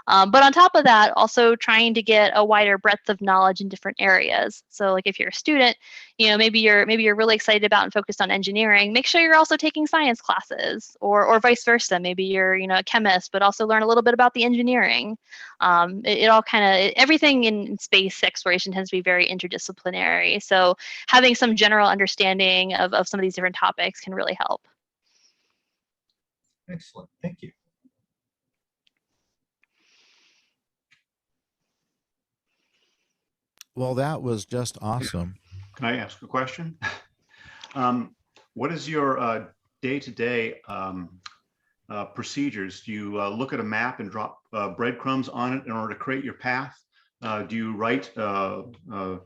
But on top of that, also trying to get a wider breadth of knowledge in different areas. So like if you're a student, maybe you're really excited about and focused on engineering, make sure you're also taking science classes, or vice versa. Maybe you're a chemist, but also learn a little bit about the engineering. It all everything in space exploration tends to be very interdisciplinary. So having some general understanding of some of these different topics can really help. Excellent, thank you. Well, that was just awesome. Can I ask a question? What is your day-to-day procedures? Do you look at a map and drop breadcrumbs on it in order to create your path? Do you write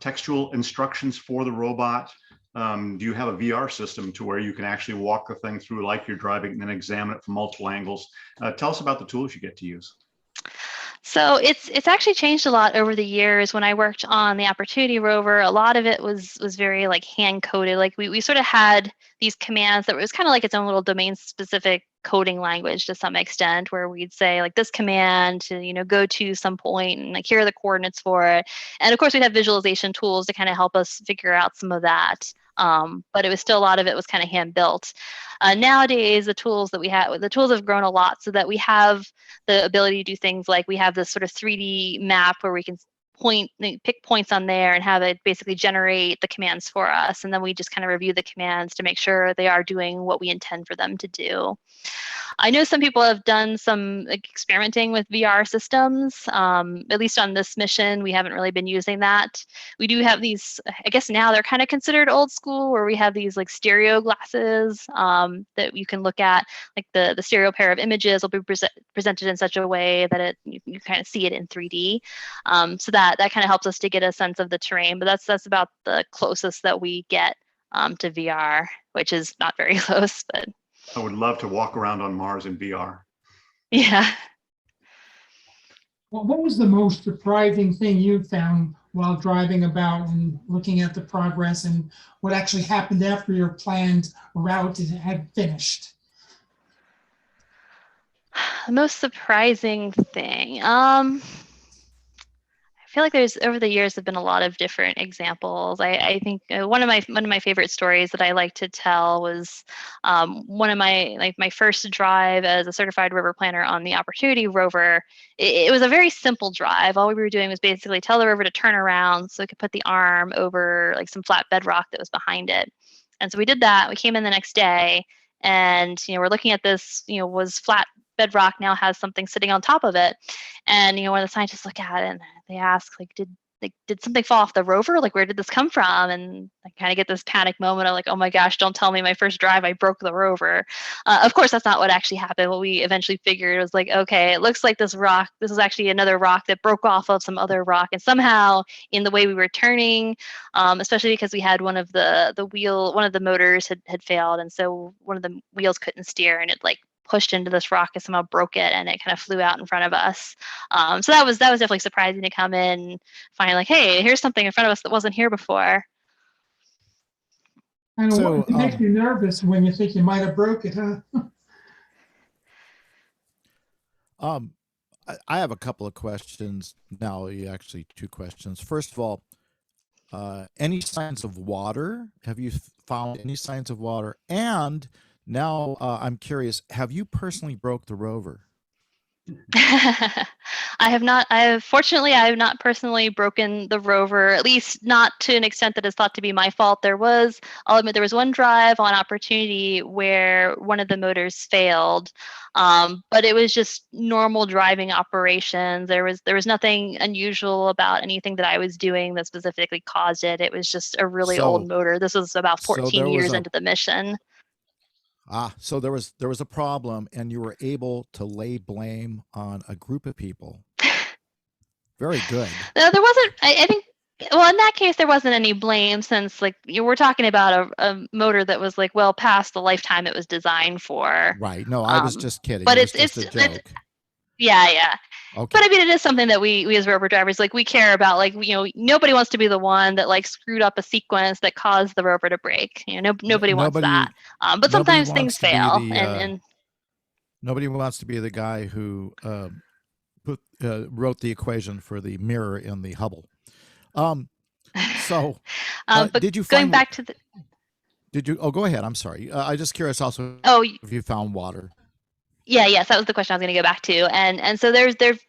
textual instructions for the robot? Do you have a VR system to where you can actually walk the thing through like you're driving and then examine it from multiple angles? Tell us about the tools you get to use. So it's actually changed a lot over the years. When I worked on the Opportunity Rover, a lot of it was very like hand coded. Like we sort of had these commands that was kind of like its own little domain specific coding language to some extent, where we'd say like this command to go to some point and like here are the coordinates for it. And of course we'd have visualization tools to kind of help us figure out some of that. But it was still, a lot of it was kind of hand built. Nowadays, the tools have grown a lot, so that we have the ability to do things like we have this sort of 3D map where we can pick points on there and have it basically generate the commands for us. And then we just kind of review the commands to make sure they are doing what we intend for them to do. I know some people have done some experimenting with VR systems. At least on this mission, we haven't really been using that. We do have these, I guess now they're kind of considered old school, where we have these like stereo glasses that you can look at. Like the stereo pair of images will be presented in such a way that you kind of see it in 3D. So that kind of helps us to get a sense of the terrain. But that's about the closest that we get to VR, which is not very close, but. I would love to walk around on Mars in VR. Yeah. Well, what was the most surprising thing you found while driving about and looking at the progress, and what actually happened after your planned route had finished? The most surprising thing. I feel like there's, over the years, have been a lot of different examples. I think one of my favorite stories that I like to tell was one of my first drive as a certified rover planner on the Opportunity Rover. It was a very simple drive. All we were doing was basically tell the rover to turn around so it could put the arm over like some flat bedrock that was behind it. And so we did that. We came in the next day, and we're looking at this. Was flat bedrock now has something sitting on top of it, and one of the scientists look at it and they ask, like, did something fall off the rover? Like, where did this come from? And I kind of get this panic moment of like, oh my gosh, don't tell me my first drive I broke the rover. Of course, that's not what actually happened. What we eventually figured was like, okay, it looks like this is actually another rock that broke off of some other rock, and somehow in the way we were turning, especially because we had one of the motors had failed, and so one of the wheels couldn't steer, and it like pushed into this rock and somehow broke it, and it kind of flew out in front of us. So that was definitely surprising to come in and find like, hey, here's something in front of us that wasn't here before. And So, it makes you nervous when you think you might have broke it, huh? I have a couple of questions now. Actually, two questions. First of all, any signs of water? Have you found any signs of water? And now I'm curious, have you personally broke the rover? I have not. Fortunately, I have not personally broken the rover, at least not to an extent that is thought to be my fault. I'll admit, there was one drive on Opportunity where one of the motors failed, but it was just normal driving operations. There was nothing unusual about anything that I was doing that specifically caused it. It was just a really old motor. This was about 14 years into the mission. So there was a problem, and you were able to lay blame on a group of people. Very good. No, there wasn't. I think. Well, in that case, there wasn't any blame, since like we're talking about a motor that was like well past the lifetime it was designed for. Right. No, I was just kidding. But it's just a joke. Yeah. Okay. But I mean, it is something that we as rover drivers, like, we care about. Like, nobody wants to be the one that like screwed up a sequence that caused the rover to break. Nobody wants that. But sometimes things fail, and nobody wants to be the guy who wrote the equation for the mirror in the Hubble. So, but did you going find? back to the, Did you? Oh, go ahead. I'm sorry. I'm just curious. Also, oh, if you found water. yeah, yes, that was the question I was going to go back to, and so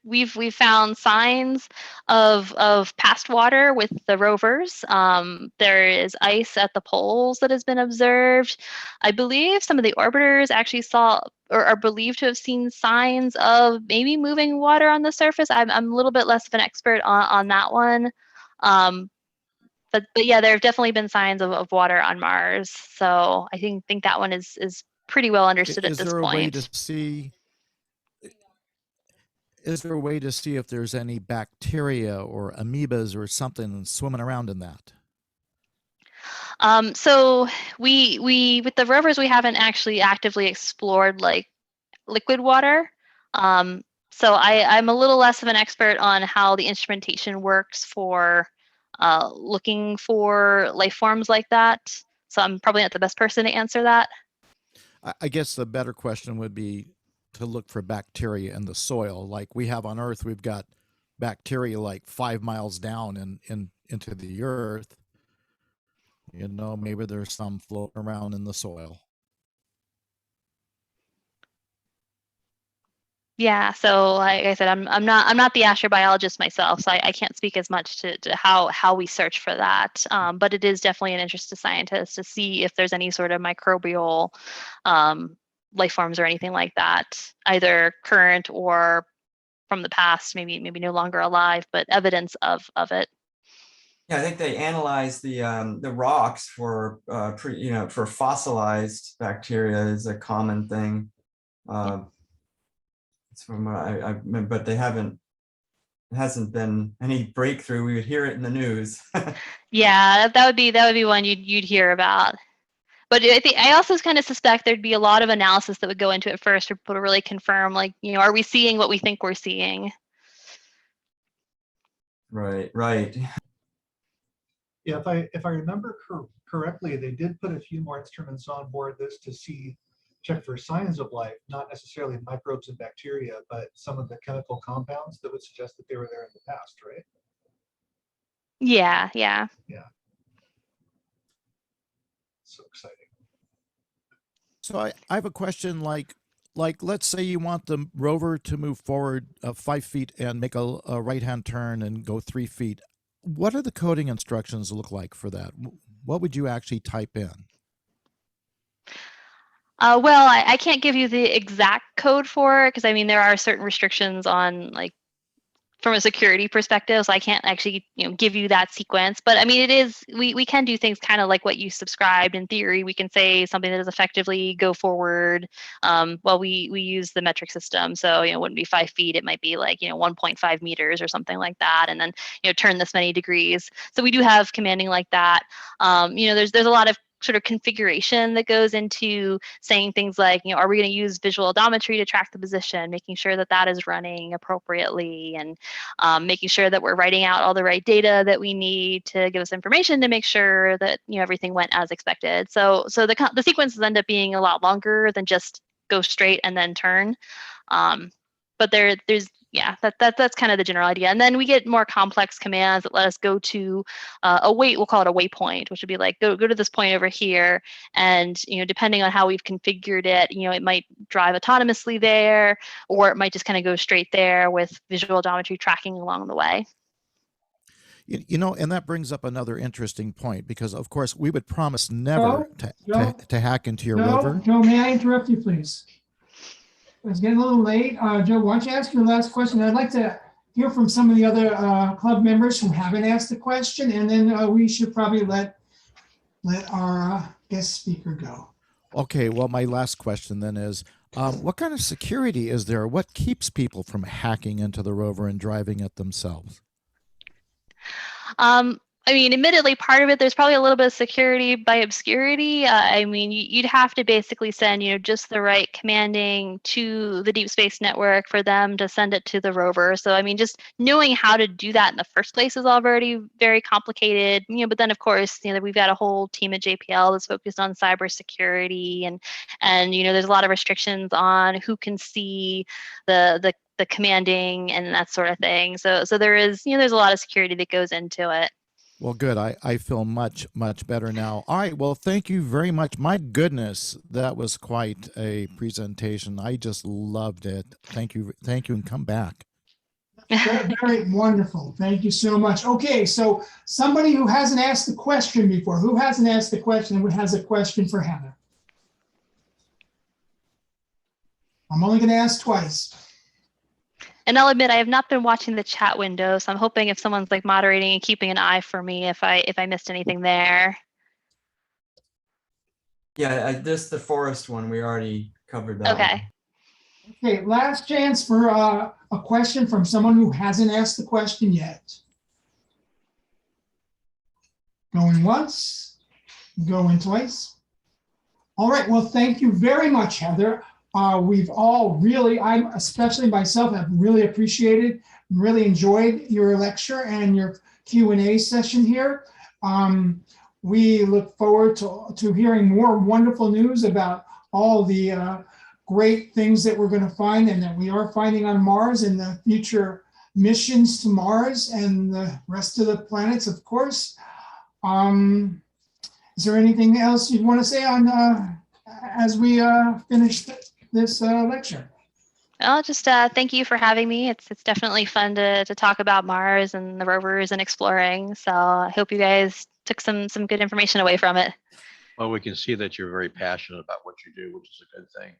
we've found signs of past water with the rovers. There is ice at the poles that has been observed. I believe some of the orbiters actually saw or are believed to have seen signs of maybe moving water on the surface. I'm a little bit less of an expert on that one. But yeah, there have definitely been signs of water on Mars. So I think that one is pretty well understood at Is this there a way to point. see? Is there a way to see if there's any bacteria or amoebas or something swimming around in that? So we with the rovers, we haven't actually actively explored like liquid water. So I'm a little less of an expert on how the instrumentation works for looking for life forms like that. So I'm probably not the best person to answer that. I guess the better question would be to look for bacteria in the soil. Like we have on Earth, we've got bacteria like 5 miles down into the earth. You know, maybe there's some floating around in the soil. Yeah, so like I said, I'm not the astrobiologist myself, so I can't speak as much to how we search for that. But it is definitely an interest to scientists to see if there's any sort of microbial life forms or anything like that, either current or from the past, maybe no longer alive, but evidence of it. Yeah, I think they analyzed the rocks for for fossilized bacteria is a common thing. It's from what I but they haven't. It hasn't been any breakthrough. We would hear it in the news. Yeah, that would be one you'd hear about. But I also kind of suspect there'd be a lot of analysis that would go into it first for people to really confirm, like, are we seeing what we think we're seeing? Right, right. Yeah, if I remember correctly, they did put a few more instruments on board this to check for signs of life, not necessarily microbes and bacteria, but some of the chemical compounds that would suggest that they were there in the past, right? Yeah. Yeah. So exciting. So I have a question like let's say you want the rover to move forward 5 feet and make a right-hand turn and go 3 feet. What are the coding instructions look like for that? What would you actually type in? Well, I can't give you the exact code for it because I mean there are certain restrictions on like from a security perspective, so I can't actually give you that sequence. But I mean it is we can do things kind of like what you subscribed in theory. We can say something that is effectively go forward. Well, we use the metric system, so it wouldn't be 5 feet. It might be like 1.5 meters or something like that, and then turn this many degrees. So we do have commanding like that. There's a lot of sort of configuration that goes into saying things like, are we going to use visual odometry to track the position, making sure that that is running appropriately, and making sure that we're writing out all the right data that we need to give us information to make sure that everything went as expected. So the sequences end up being a lot longer than just go straight and then turn. But there's that's kind of the general idea. And then we get more complex commands that let us go to we'll call it a waypoint, which would be like, go to this point over here. And, depending on how we've configured it, it might drive autonomously there, or it might just kind of go straight there with visual odometry tracking along the way. And that brings up another interesting point, because of course we would promise never to hack into your rover. Joe, may I interrupt you, please? It's getting a little late. Joe, why don't you ask your last question? I'd like to hear from some of the other club members who haven't asked the question, and then we should probably let our guest speaker go. Okay, well, my last question then is, what kind of security is there? What keeps people from hacking into the rover and driving it themselves? I mean, admittedly, part of it, there's probably a little bit of security by obscurity. I mean, you'd have to basically send, just the right commanding to the deep space network for them to send it to the rover. So, I mean, just knowing how to do that in the first place is already very complicated. But then, of course, we've got a whole team at JPL that's focused on cybersecurity, and there's a lot of restrictions on who can see the the commanding and that sort of thing. So there is, there's a lot of security that goes into it. Well, good. I feel much better now. All right. Well, thank you very much. My goodness, that was quite a presentation. I just loved it. Thank you, and come back. Very wonderful. Thank you so much. Okay, so somebody who hasn't asked the question before, who hasn't asked the question and who has a question for Heather? I'm only going to ask twice. And I'll admit I have not been watching the chat window, so I'm hoping if someone's like moderating and keeping an eye for me if I missed anything there. Yeah, just the forest one, we already covered that. Okay. Okay, last chance for a question from someone who hasn't asked the question yet. Going once, going twice. All right, well, thank you very much, Heather. We've all really, I'm especially myself, have really appreciated, really enjoyed your lecture and your Q&A session here. We look forward to hearing more wonderful news about all the great things that we're going to find and that we are finding on Mars and the future missions to Mars and the rest of the planets, of course. Is there anything else you'd want to say on as we finish this lecture? I'll just thank you for having me. It's definitely fun to talk about Mars and the rovers and exploring. So I hope you guys took some good information away from it. Well, we can see that you're very passionate about what you do, which is a good thing.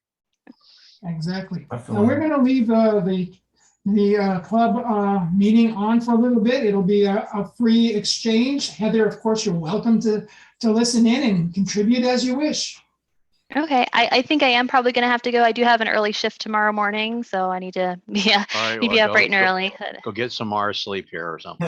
Exactly. Now we're going to leave the club meeting on for a little bit. It'll be a free exchange. Heather, of course, you're welcome to listen in and contribute as you wish. Okay, I think I am probably going to have to go. I do have an early shift tomorrow morning, so I need to be All right, need to be up bright and early. Go get some Mars sleep here or something.